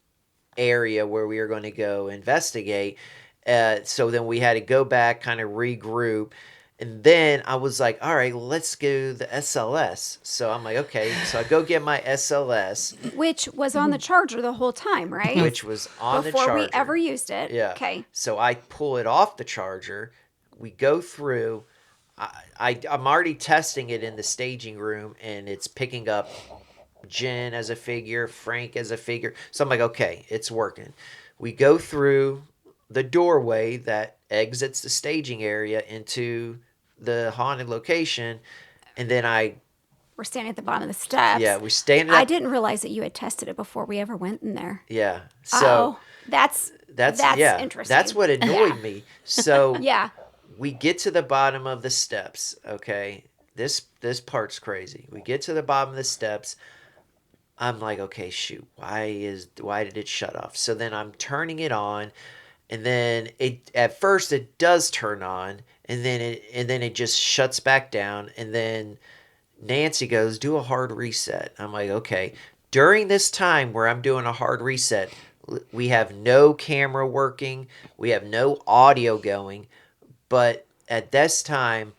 area where we were going to go investigate. So then we had to go back, kind of regroup. And then I was like, all right, let's go the SLS. So I'm like, okay. So I go get my SLS. Which was on the charger the whole time, right? Which was on the charger. Before we ever used it. Yeah. Okay. So I pull it off the charger. We go through. I'm already testing it in the staging room, and it's picking up Jen as a figure, Frank as a figure. So I'm like, okay, it's working. We go through the doorway that exits the staging area into the haunted location, and then we're standing at the bottom of the steps. Yeah, we're standing. I didn't realize that you had tested it before we ever went in there. Yeah. So that's interesting. That's what annoyed me. So yeah. We get to the bottom of the steps, okay? This part's crazy. We get to the bottom of the steps. I'm like, okay, shoot. Why did it shut off? So then I'm turning it on, and then at first it does turn on, and then it just shuts back down, and then Nancy goes, "Do a hard reset." I'm like, okay. During this time where I'm doing a hard reset, we have no camera working, we have no audio going. But at this time,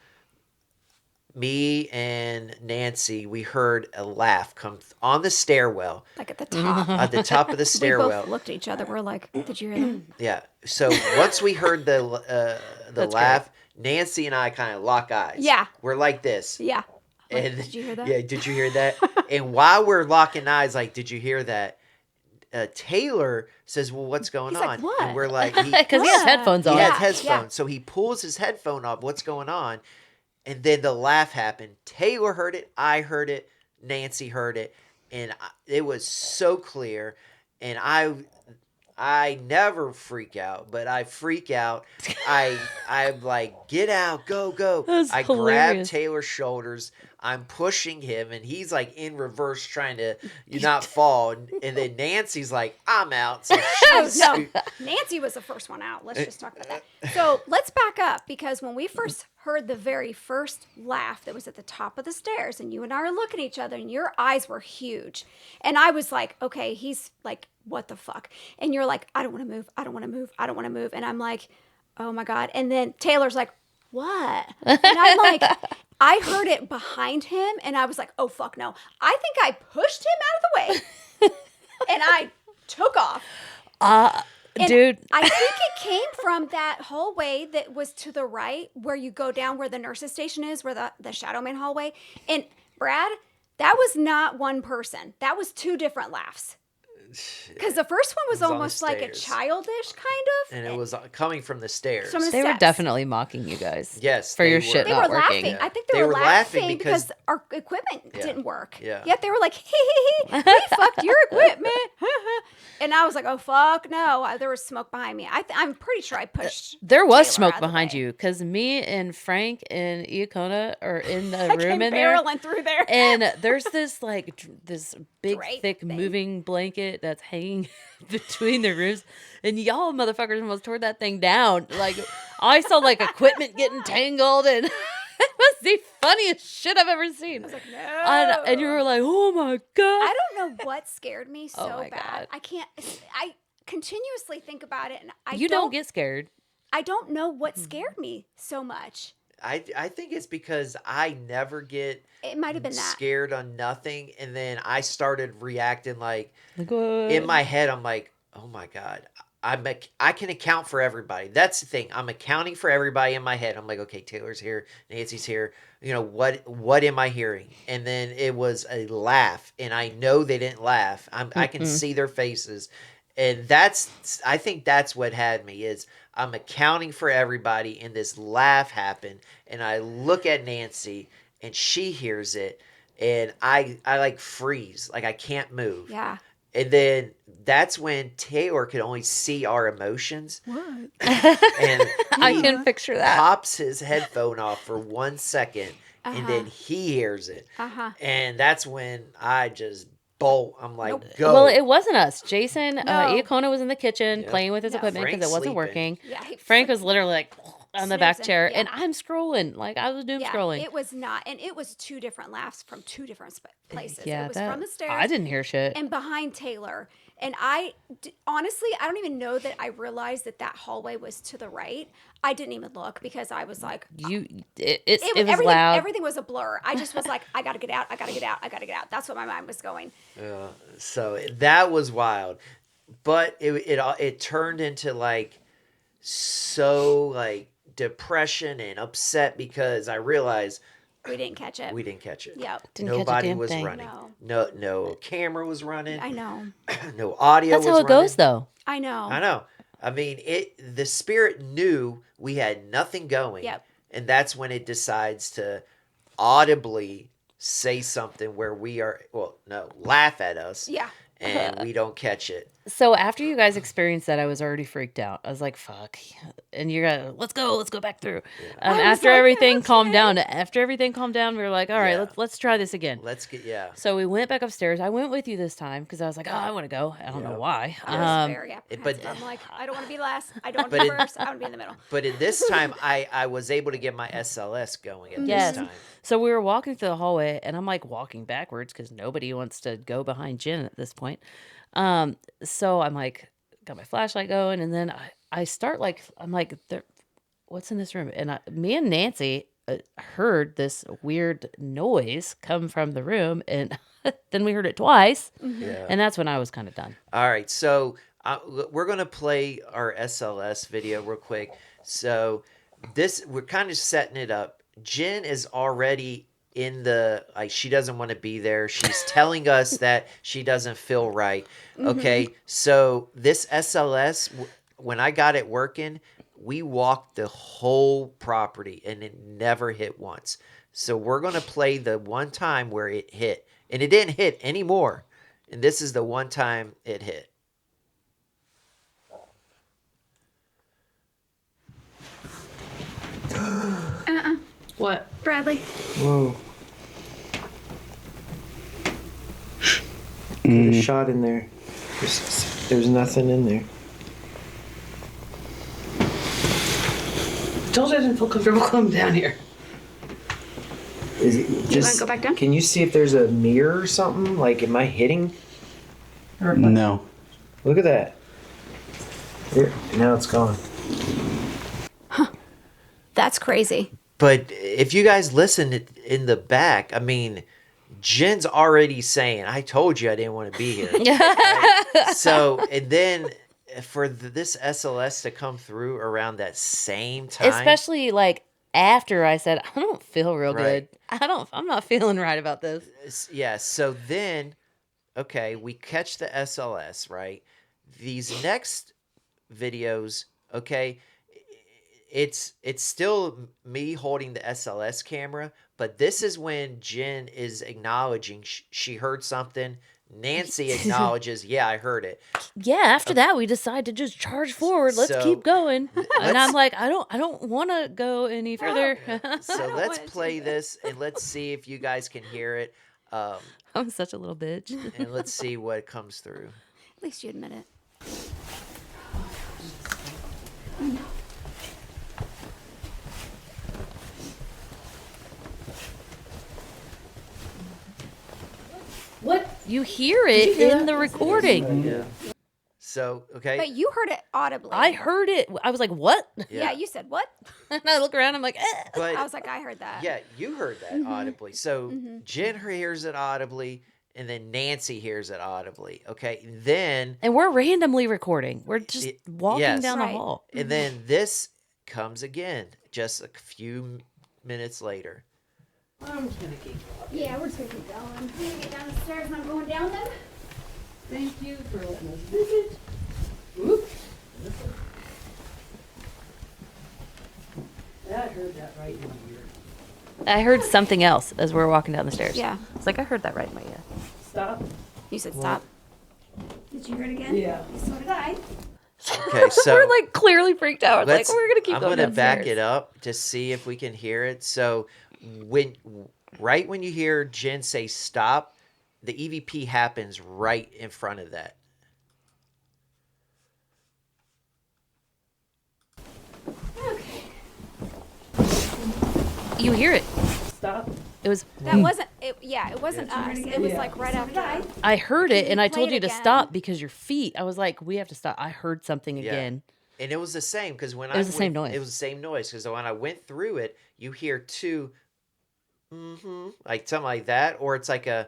me and Nancy, we heard a laugh come on the stairwell. Like at the top. At the top of the stairwell. We both looked at each other. We're like, did you hear that? Yeah. So once we heard the laugh, great. Nancy and I kind of lock eyes. Yeah. We're like this. Yeah. And, did you hear that? Yeah, did you hear that? And while we're locking eyes, like, did you hear that? Taylor says, well, what's going on? Like, what? And we're like, because he has headphones on. He has headphones. So he pulls his headphone off. What's going on? And then the laugh happened. Taylor heard it. I heard it. Nancy heard it. And it was so clear. And I never freak out, but I freak out. I'm like, get out, go. I grab Taylor's shoulders. I'm pushing him, and he's like in reverse trying to not fall. And then Nancy's like, I'm out. So no, Nancy was the first one out. Let's just talk about that. So let's back up, because when we first heard the very first laugh that was at the top of the stairs, and you and I are looking at each other, and your eyes were huge. And I was like, okay, he's like, what the fuck? And you're like, I don't want to move. I don't want to move. I don't want to move. And I'm like, oh my God. And then Taylor's like, what? And I'm like, I heard it behind him, and I was like, oh, fuck no. I think I pushed him out of the way, and I took off. And dude. I think it came from that hallway that was to the right, where you go down where the nurse's station is, where the Shadow Man hallway. And Brad, that was not one person. That was two different laughs. Because the first one was on the almost like a stairs. childish kind of. And it was coming from the stairs. From the They were steps. definitely mocking you guys. Yes, For they your were. shit They not were working. laughing. I think they were laughing because our equipment Yeah. didn't work. Yeah. Yet they were like, we fucked your equipment. And I was like, oh, fuck no. There was smoke behind me. I'm pretty sure I pushed. There was Taylor smoke out of the behind way. you because me and Frank and Iacona are in the I room came in there. barreling through there. And there's this like this big Drape thick thing. moving blanket that's hanging between the rooms, and y'all motherfuckers almost tore that thing down. Like I saw like equipment getting tangled, and it was the funniest shit I've ever seen. I was like, no. And you were like, oh my god. I don't know what scared me so Oh my bad. God. I can't. I continuously think about it, and You don't get scared. I don't know what scared me so much. I think it's because I never get It might have been that. scared on nothing, and then I started reacting like Like, what? in my head. I'm like, oh my god, I can account for everybody. That's the thing. I'm accounting for everybody in my head. I'm like, okay, Taylor's here, Nancy's here. You know what am I hearing? And then it was a laugh, and I know they didn't laugh. I can see their faces, and I think that's what had me is I'm accounting for everybody, and this laugh happened, and I look at Nancy, and she hears it, and I like freeze, like I can't move. Yeah. And then that's when Taylor could only see our emotions. What? And I he can picture that. pops his headphone off for 1 second, and then he hears it. Uh-huh. And that's when I just bolt. I'm like, Nope. go. Well, it wasn't us. Jason, No. Iacona was in the kitchen Yeah. playing with his No. equipment because Frank's it wasn't sleeping. working. Yeah. Frank was literally like on the back Snoozing, chair, yeah. and I'm scrolling. Like I was doom Yeah, scrolling. it was not, and it was two different laughs from two different places. Yeah, it was from the stairs. I didn't hear shit. And behind Taylor. And honestly, I don't even know that I realized that hallway was to the right. I didn't even look because I was like, It was everything, loud. Everything was a blur. I just was like, I gotta get out. I gotta get out. I gotta get out. That's what my mind was going. So that was wild. But it turned into like so like depression and upset because I realized We didn't catch it. we didn't catch it. Yep. Didn't catch a Nobody damn was thing. running. No camera was running. I know. No audio That's was how it running. goes, though. I know. I know. I mean, the spirit knew we had nothing going. Yep. And that's when it decides to audibly say something where laugh at us. Yeah. And we don't catch it. So after you guys experienced that, I was already freaked out. I was like, "Fuck!" And you're gonna let's go back through. I was After like, everything "Okay." calmed down, we were like, "All right, Yeah. let's try this again." So we went back upstairs. I went with you this time because I was like, "Oh, I want to go." I don't know why. I was very apprehensive. but- I'm like, I don't want to be last. I don't want to be first. I want to be in the middle. But in this time, I was able to get my SLS going at Yes. this time. So we were walking through the hallway, and I'm like walking backwards because nobody wants to go behind Jen at this point. So I'm like, got my flashlight going, and then I start like, I'm like, what's in this room? And me and Nancy heard this weird noise come from the room, and then we heard it twice, Yeah. and that's when I was kind of done. All right, so we're gonna play our SLS video real quick. So we're kind of setting it up. Jen is already in she doesn't want to be there. She's telling us that she doesn't feel right. Okay, so this SLS, when I got it working, we walked the whole property and it never hit once. So we're gonna play the one time where it hit, and it didn't hit anymore. And this is the one time it hit. What? Bradley. Whoa. Put a shot in there. There's nothing in there. Told you I didn't feel comfortable coming down here. Is it just, wanna go back down? Can you see if there's a mirror or something? Like, am I hitting? No. Look at that. There, now it's gone. That's crazy. But if you guys listen in the back, I mean, Jen's already saying, I told you I didn't want to be here. Right? So, and then for this SLS to come through around that same time. Especially like after I said, I don't feel real Right. good. I'm not feeling right about this. Yeah. So then, okay, we catch the SLS, right? These next videos, okay, it's still me holding the SLS camera, but this is when Jen is acknowledging she heard something. Nancy acknowledges, yeah, I heard it. Yeah, after that we decide to just charge forward. Let's keep going. And I'm like, I don't want to go any further. So let's play this and let's see if you guys can hear it. I'm such a little bitch. And let's see what comes through. At least you admit it. What? You hear it in the recording. Yeah. So, okay. But you heard it audibly. I heard it. I was like, what? Yeah, you said what? And I look around, I'm like, But I was like, I heard that. yeah, you heard that audibly. So Jen hears it audibly, and then Nancy hears it audibly. Okay, then and we're randomly recording. We're just walking yes. down the hall. And then this comes again, just a few minutes later. I'm just gonna keep walking. Yeah, we're just gonna keep going. I'm gonna get down the stairs and I'm going down them. Thank you for letting us visit. Whoop. I heard that right in my ear. I heard something else as we were walking down the stairs. Yeah. It's like I heard that right in my ear. Stop. You said stop. Did you hear it again? Yeah. So did I. Okay, so we're like clearly freaked out. We're like, we're gonna keep I'm going gonna back downstairs. it up to see if we can hear it. So right when you hear Jen say stop, the EVP happens right in front of that. You hear it. Stop. It was. That wasn't. It wasn't us. It was like right after. I heard it, and I play told it you to again? stop because your feet. I was like, we have to stop. I heard something again. And it was the same because when It was the same noise. It was the same noise because when I went through it, you hear two, like something like that, or it's like a,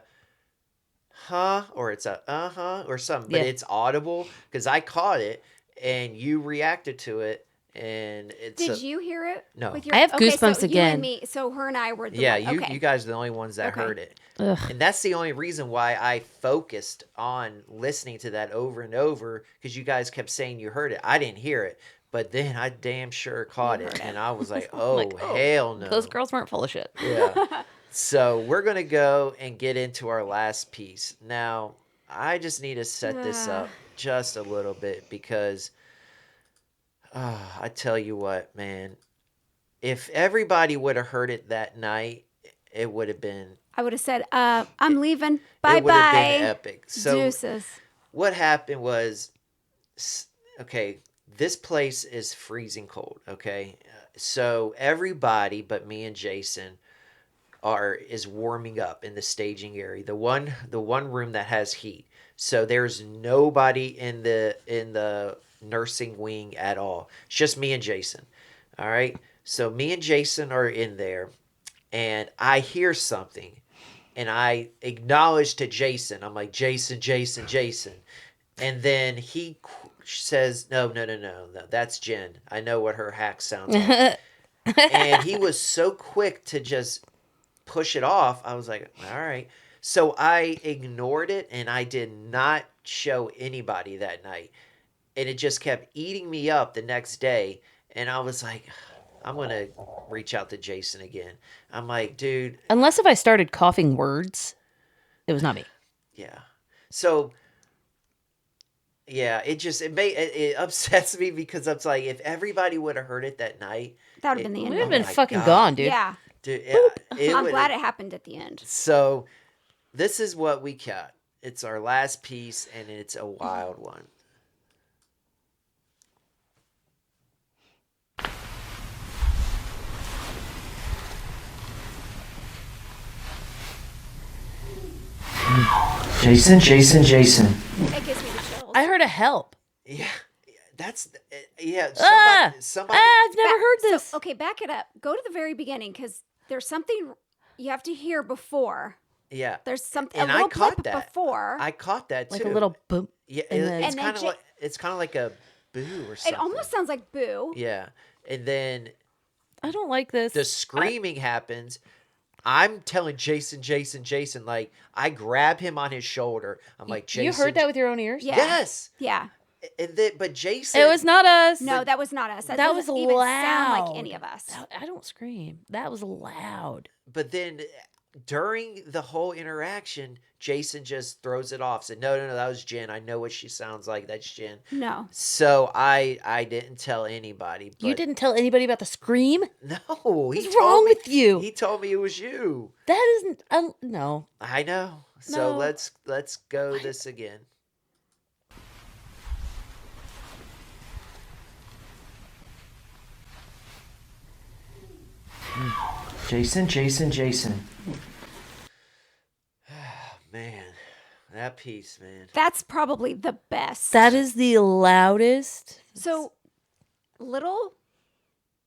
or it's a or something, but Yeah. it's audible because I caught it and you reacted to it, and it's. Did you hear it? No. With your, I have okay, goosebumps so You again. and me. So her and I were the Yeah, one. Okay. you guys are the only ones that Okay. heard it. Ugh. And that's the only reason why I focused on listening to that over and over because you guys kept saying you heard it. I didn't hear it, but then I damn sure caught it, and I was like, oh, Like, oh, hell no. Those girls weren't full of shit. Yeah. So we're going to go and get into our last piece. Now, I just need to set this up just a little bit because I tell you what, man, if everybody would have heard it that night, it would have been. I would have said, I'm leaving. Bye It would have bye. been epic. So Deuces. what happened was, okay, this place is freezing cold, okay? So everybody but me and Jason is warming up in the staging area. The one room that has heat. So there's nobody in the nursing wing at all. It's just me and Jason. All right? So me and Jason are in there and I hear something and I acknowledge to Jason. I'm like, Jason. And then he says, no, that's Jen. I know what her hack sounds like. And he was so quick to just push it off. I was like, all right. So I ignored it and I did not show anybody that night. And it just kept eating me up the next day. And I was like, I'm going to reach out to Jason again. I'm like, dude. Unless if I started coughing words, it was not me. Yeah. So, yeah, it upsets me because it's like, if everybody would have heard it that night. That would have been the end. We'd have been my fucking God. gone, dude. Yeah. Dude, I'm glad it happened at the end. So, this is what we got. It's our last piece, and it's a wild one. Jason. It gives me the chills. I heard a help. Yeah, that's yeah. I've Somebody. never heard this. Okay, back it up. Go to the very beginning because there's something you have to hear before. Yeah. There's something And a little I caught blip that. before. I caught that too. Like a little boom. Yeah, and then- it's And then kind of like a boo or something. It almost sounds like boo. Yeah. And then I don't like this. the screaming happens. I'm telling Jason, like I grab him on his shoulder. I'm like, Jason. You heard that with your own ears? Yeah. Yes. Yeah. And then, but Jason. It was not us. No, that was not us. That doesn't was even loud. sound like any of us. I don't scream. That was loud. But then during the whole interaction, Jason just throws it off. Said, no, that was Jen. I know what she sounds like. That's Jen. No. So I didn't tell anybody. You but- didn't tell anybody about the scream? No. What's wrong with you? He told me it was you. That isn't. No. I know. So No. let's go this again. Jason. Man, that piece, man. That's probably the best. That is the loudest. So, little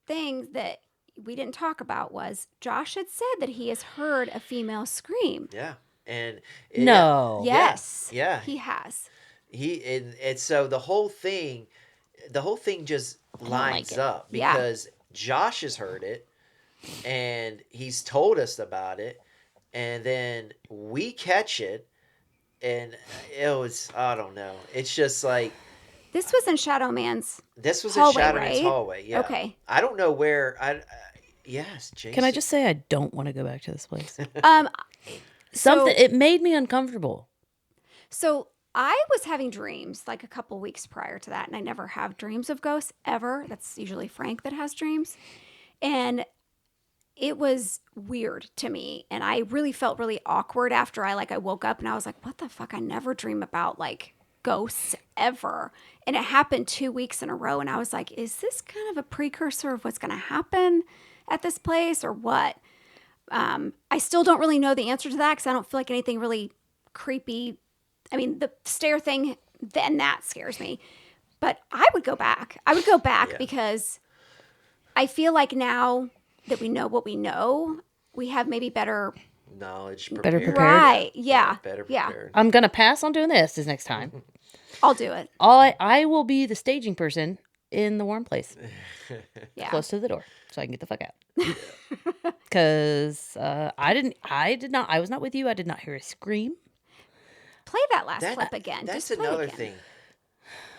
things that we didn't talk about was Josh had said that he has heard a female scream. Yeah. And No. Yes. Yeah. He has. And so the whole thing just lines up Yeah. because Josh has heard it and he's told us about it, and then we catch it, and it was, I don't know. It's just like This was in Shadow Man's. this was hallway, in Shadow Man's right? hallway. Yeah. Okay. I don't know where yes, Jason. Can I just say I don't want to go back to this place? So It made me uncomfortable. I was having dreams like a couple weeks prior to that, and I never have dreams of ghosts ever. That's usually Frank that has dreams. And it was weird to me. And I really felt really awkward after I woke up and I was like, what the fuck? I never dream about like ghosts ever. And it happened 2 weeks in a row. And I was like, is this kind of a precursor of what's going to happen at this place or what? I still don't really know the answer to that because I don't feel like anything really creepy. I mean, the stair thing, then that scares me. But I would go back. Because I feel like now that we know what we know, we have maybe better knowledge. Better prepared. Right. Yeah. Better Yeah. prepared. I'm going to pass on doing this next time. I'll do it. I will be the staging person in the warm place. Yeah. Close to the door so I can get the fuck out. Because I was not with you. I did not hear a scream. Play that last clip again. That's Just play another again. thing.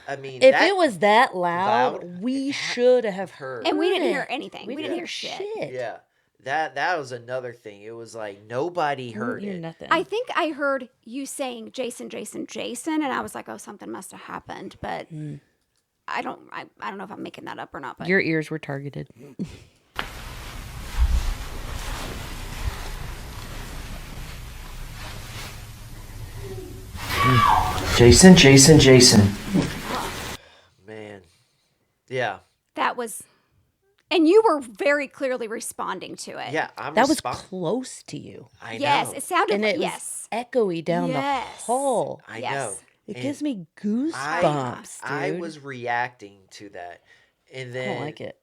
I mean, If it was that loud, loud, we should have heard. And we didn't it. hear anything. We didn't hear shit. Yeah. That was another thing. It was like nobody heard it. Nothing. I think I heard you saying Jason, and I was like, oh, something must have happened. But I don't know if I'm making that up or not. But Your ears were targeted. Jason. Man. Yeah. that was, and you were very clearly responding to it. Yeah. I'm That was close to you. I know. Yes, it sounded And like it yes. was echoey down the Yes. hall. I Yes. know. It And gives me goosebumps, dude. I was reacting to that. And I then don't like it.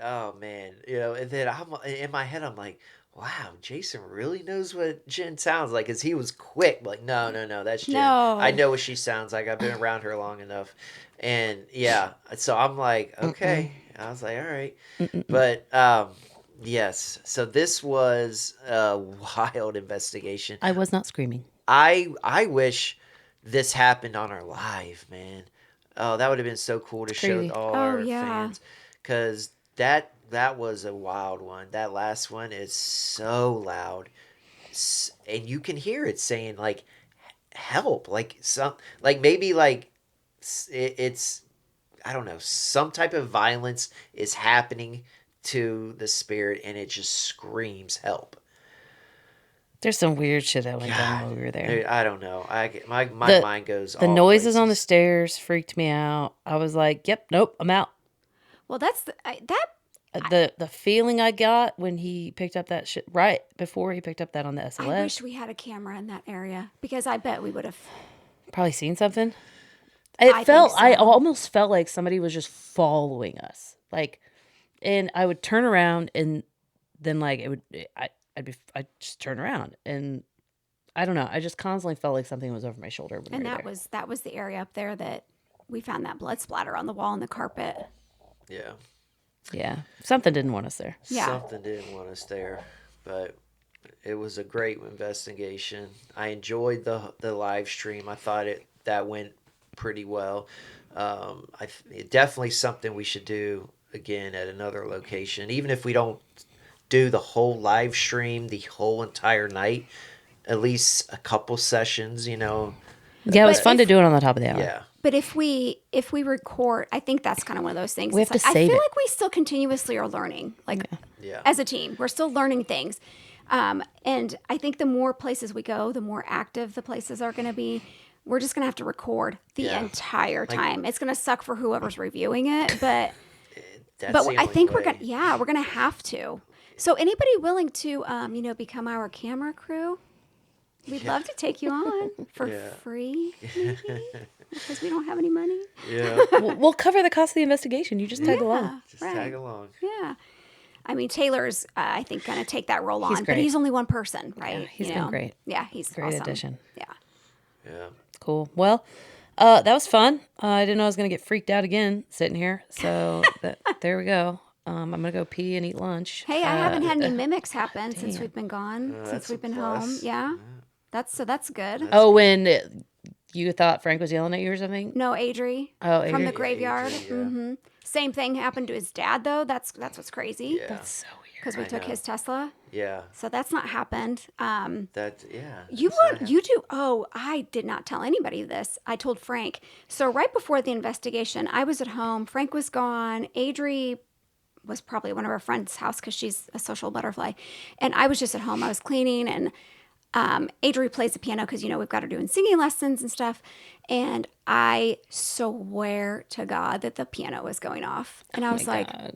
oh man, and then I'm in my head I'm like, wow, Jason really knows what Jen sounds like, because he was quick, like, no, that's Jen. No. I know what she sounds like. I've been around her long enough. And yeah, so I'm like, okay. I was like, all right. But yes, so this was a wild investigation. I was not screaming. I wish this happened on our live, man. Oh, that would have been so cool to show Crazy. all Oh, our yeah. fans, because that was a wild one. That last one is so loud, and you can hear it saying like help, like maybe it's I don't know, some type of violence is happening to the spirit, and it just screams help. There's some weird shit that went down while we were there. Dude, I don't know. My mind goes. The all noises on the places. stairs freaked me out. I was like, "Yep, nope, I'm out." Well, that's The feeling I got when he picked up that shit right before he picked up that on the SLS. I wish we had a camera in that area because I bet we would have. Probably seen something. I think so. I almost felt like somebody was just following us. Like and I would turn around, and then like I'd just turn around, and I don't know. I just constantly felt like something was over my shoulder. And that was the area up there that we found that blood splatter on the wall and the carpet. Yeah. Yeah. Something didn't want us there. Yeah. Something didn't want us there, but it was a great investigation. I enjoyed the live stream. I thought that went pretty well. Definitely something we should do again at another location, even if we don't do the whole live stream the whole entire night. At least a couple sessions, you know. Yeah, it was fun to do it on the top of the hour. Yeah. But if we record, I think that's kind of one of those things. We have to I save feel it. like we still continuously are learning, like as a team, we're still learning things. And I think the more places we go, the more active the places are going to be. We're just going to have to record the entire time. It's going to suck for whoever's reviewing it, but I think we're going to have to. So anybody willing to, become our camera crew? We'd love to take you on for free, maybe, because we don't have any money. Yeah. We'll cover the cost of the investigation. You just tag along. Just tag along. Yeah. I mean, Taylor's, I think, going to take that role He's on, great. but he's only one person, right? Yeah, he's been great. Yeah, he's Great awesome. addition. Yeah. Yeah. Cool. Well, that was fun. I didn't know I was going to get freaked out again sitting here. So there we go. I'm going to go pee and eat lunch. Hey, I haven't had any mimics happen since we've been gone, since we've been home. Yeah. That's good. When you thought Frank was yelling at you or something? No, Adri. Oh, from Adri. the graveyard. Adri, yeah. Mm-hmm. Same thing happened to his dad, though. That's what's crazy. Yeah. That's so weird. Because we took his Tesla. Yeah. So that's not happened. You do. Oh, I did not tell anybody this. I told Frank. So right before the investigation, I was at home. Frank was gone. Adri was probably at one of our friends' house because she's a social butterfly. And I was just at home. I was cleaning, and Adri plays the piano because, we've got her doing singing lessons and stuff. And I swear to God that the piano was going off. And I was like, kind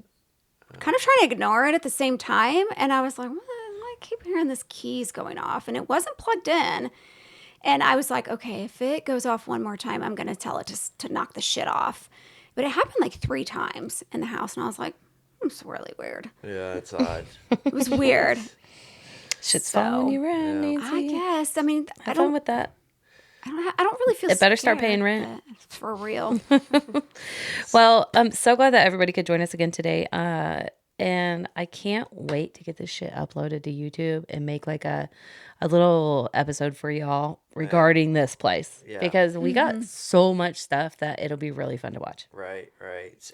of trying to ignore it at the same time. And I was like, well, I keep hearing this keys going off. And it wasn't plugged in. And I was like, okay, if it goes off one more time, I'm going to tell it to knock the shit off. But it happened like 3 times in the house. And I was like, it's really weird. Yeah, it's odd. It was weird. Shit's following you around, Nancy. I guess. I mean, Have fun with that. I don't really feel It better start scared, paying rent. but for real. Well, I'm so glad that everybody could join us again today. And I can't wait to get this shit uploaded to YouTube and make like a little episode for y'all regarding this place. Yeah. Because we got so much stuff that it'll be really fun to watch. Right.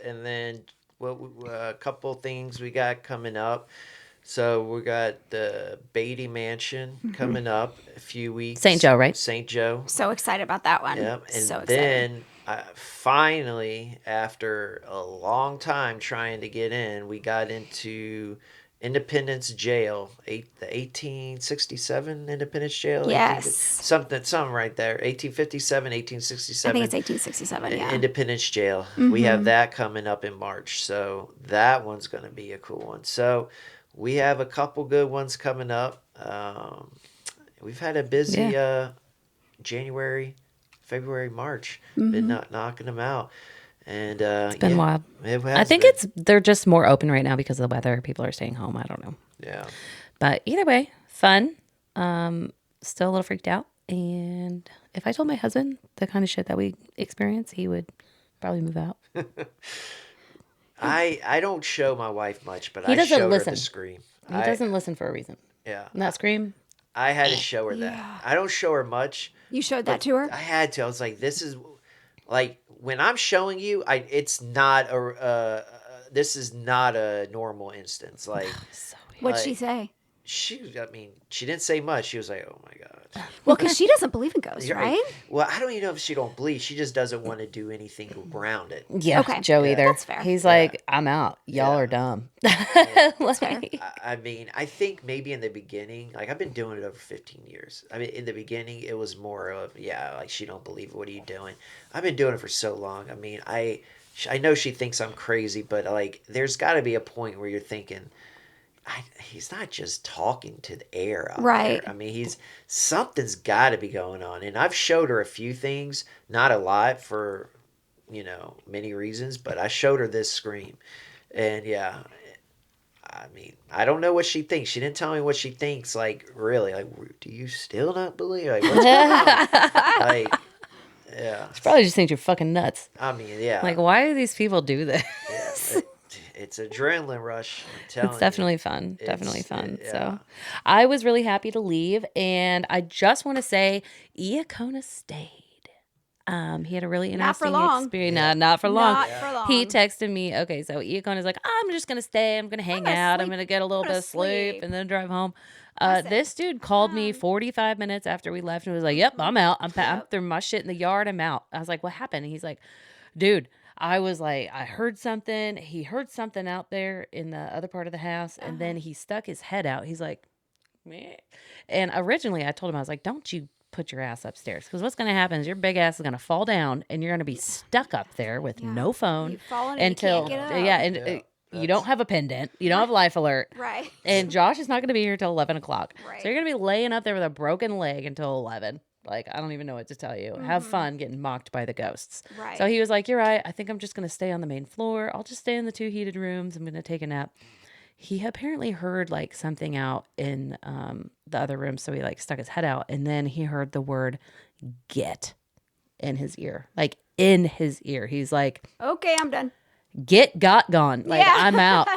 And then a couple things we got coming up. So we got the Beatty Mansion coming up a few weeks. St. Joe, right? St. Joe. So excited about that one. Yep. And so excited. then finally, after a long time trying to get in, we got into Independence Jail, the 1867 Independence Jail. Yes. Something right there. 1857, 1867. I think it's 1867, yeah. Independence Jail. We have that coming up in March. So that one's going to be a cool one. So we have a couple good ones coming up. We've had a busy January, February, March. Been knocking them out. And It's been wild. I think been. they're just more open right now because of the weather. People are staying home. I don't know. Yeah. But either way, fun. Still a little freaked out. And if I told my husband the kind of shit that we experience, he would probably move out. I don't show my wife much, but He I doesn't showed listen. her the scream. He doesn't listen for a reason. Yeah. And that scream? I had to show her that. I don't show her much. You showed that to her? I had to. I was like, this is like when I'm showing you, this is not a normal instance. Like, What'd she say? She didn't say much. She was like, oh my God. Well, because she doesn't believe in ghosts, right? Well, I don't even know if she don't believe. She just doesn't want to do anything around it. Yeah, Okay. Joe either. That's fair. He's like, I'm out. Y'all are dumb. That's fair. I mean, I think maybe in the beginning, like I've been doing it over 15 years. I mean, in the beginning, it was more of, like she don't believe it. What are you doing? I've been doing it for so long. I mean, I know she thinks I'm crazy, but like, there's got to be a point where you're thinking, he's not just talking to the air out Right. there. I mean, something's got to be going on. And I've showed her a few things, not a lot for, many reasons, but I showed her this scream. And yeah, I mean, I don't know what she thinks. She didn't tell me what she thinks. Like, really, like, do you still not believe? Like, what's going on? Like, yeah. She probably just thinks you're fucking nuts. I mean, yeah. Like, why do these people do this? Yeah, it's adrenaline rush. I'm telling It's definitely you. fun. Definitely fun. Yeah. So I was really happy to leave. And I just want to say, Iacona stayed. He had a really Not for interesting long. experience. No, not for long. Not for long. He texted me, okay, so Iacona is like, I'm just going to stay. I'm going to hang out. I'm going to get a little bit of sleep and then drive home. This dude called me 45 minutes after we left and was like, yep, I'm out. I'm through my shit in the yard. I'm out. I was like, what happened? And he's like, dude, I was like, I heard something. He heard something out there in the other part of the house. And then he stuck his head out. He's like, meh. And originally I told him, I was like, don't you put your ass upstairs, because what's going to happen is your big ass is going to fall down and you're going to be stuck up there with no phone until you don't have a pendant, you don't have life alert, right? And Josh is not going to be here till 11 o'clock, right? So you're going to be laying up there with a broken leg until 11. Like, I don't even know what to tell you. Have fun getting mocked by the ghosts. Right. So he was like, you're right, I think I'm just going to stay on the main floor. I'll just stay in the 2 heated rooms. I'm going to take a nap. He apparently heard like something out in the other room, so he like stuck his head out, and then he heard the word "get" in his ear, like in his ear. He's like, "Okay, I'm done. Got gone. Like, I'm out.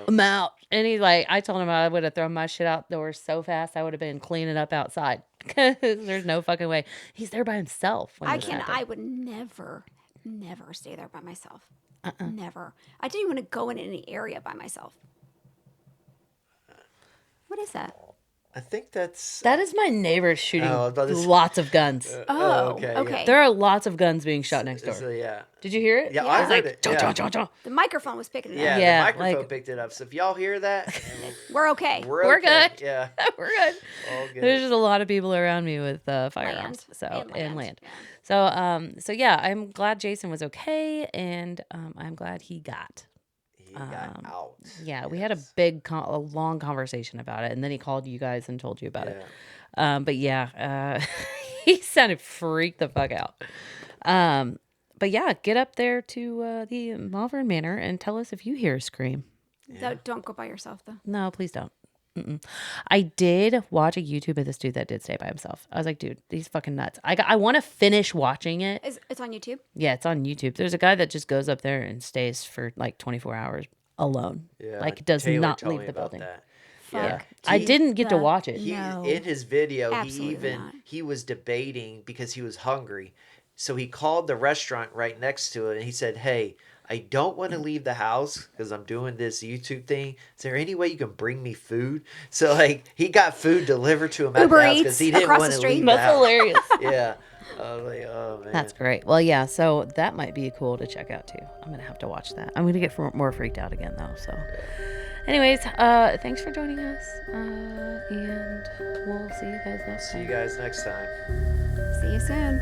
I'm out." And he's like, I told him I would have thrown my shit out the door so fast I would have been cleaning up outside, because there's no fucking way. He's there by himself. I would never stay there by myself. Never. I didn't even want to go in any area by myself. What is that? I think that is my neighbor shooting lots of guns. Okay. Yeah. There are lots of guns being shot next door. So, yeah. Did you hear it? Yeah, I heard it. The microphone was picking it up. Yeah, the microphone picked it up. So if y'all hear that, we're okay. We're good. Yeah, we're good. All good. There's just a lot of people around me with firearms, and land. Yeah. So yeah, I'm glad Jason was okay, and I'm glad he got. He got out. Yeah, we had a long conversation about it, and then he called you guys and told you about it. But yeah, he sounded freaked the fuck out. But yeah, get up there to the Malvern Manor and tell us if you hear a scream. Don't go by yourself, though. No, please don't. I did watch a YouTube of this dude that did stay by himself. I was like, dude, he's fucking nuts. I want to finish watching it. It's on YouTube? Yeah, it's on YouTube. There's a guy that just goes up there and stays for like 24 hours alone. Yeah, like, does Taylor not told leave me the about building. that. Yeah. I didn't get to watch it. In his video, Absolutely he was debating because he was hungry. So he called the restaurant right next to it and he said, hey, I don't want to leave the house because I'm doing this YouTube thing. Is there any way you can bring me food? So like he got food delivered to him at the house because he didn't want to leave the house. That's hilarious. Yeah. I was like, oh man. That's great. Well, yeah, so that might be cool to check out too. I'm going to have to watch that. I'm going to get more freaked out again though. So anyways, thanks for joining us. And we'll see you guys next time. See you guys next time. See you soon.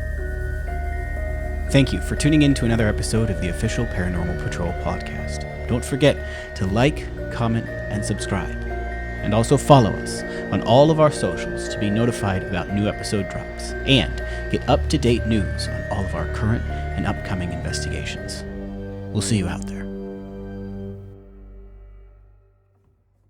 Thank you for tuning in to another episode of the official Paranormal Patrol podcast. Don't forget to like, comment, and subscribe. And also follow us on all of our socials to be notified about new episode drops and get up-to-date news on all of our current and upcoming investigations. We'll see you out there.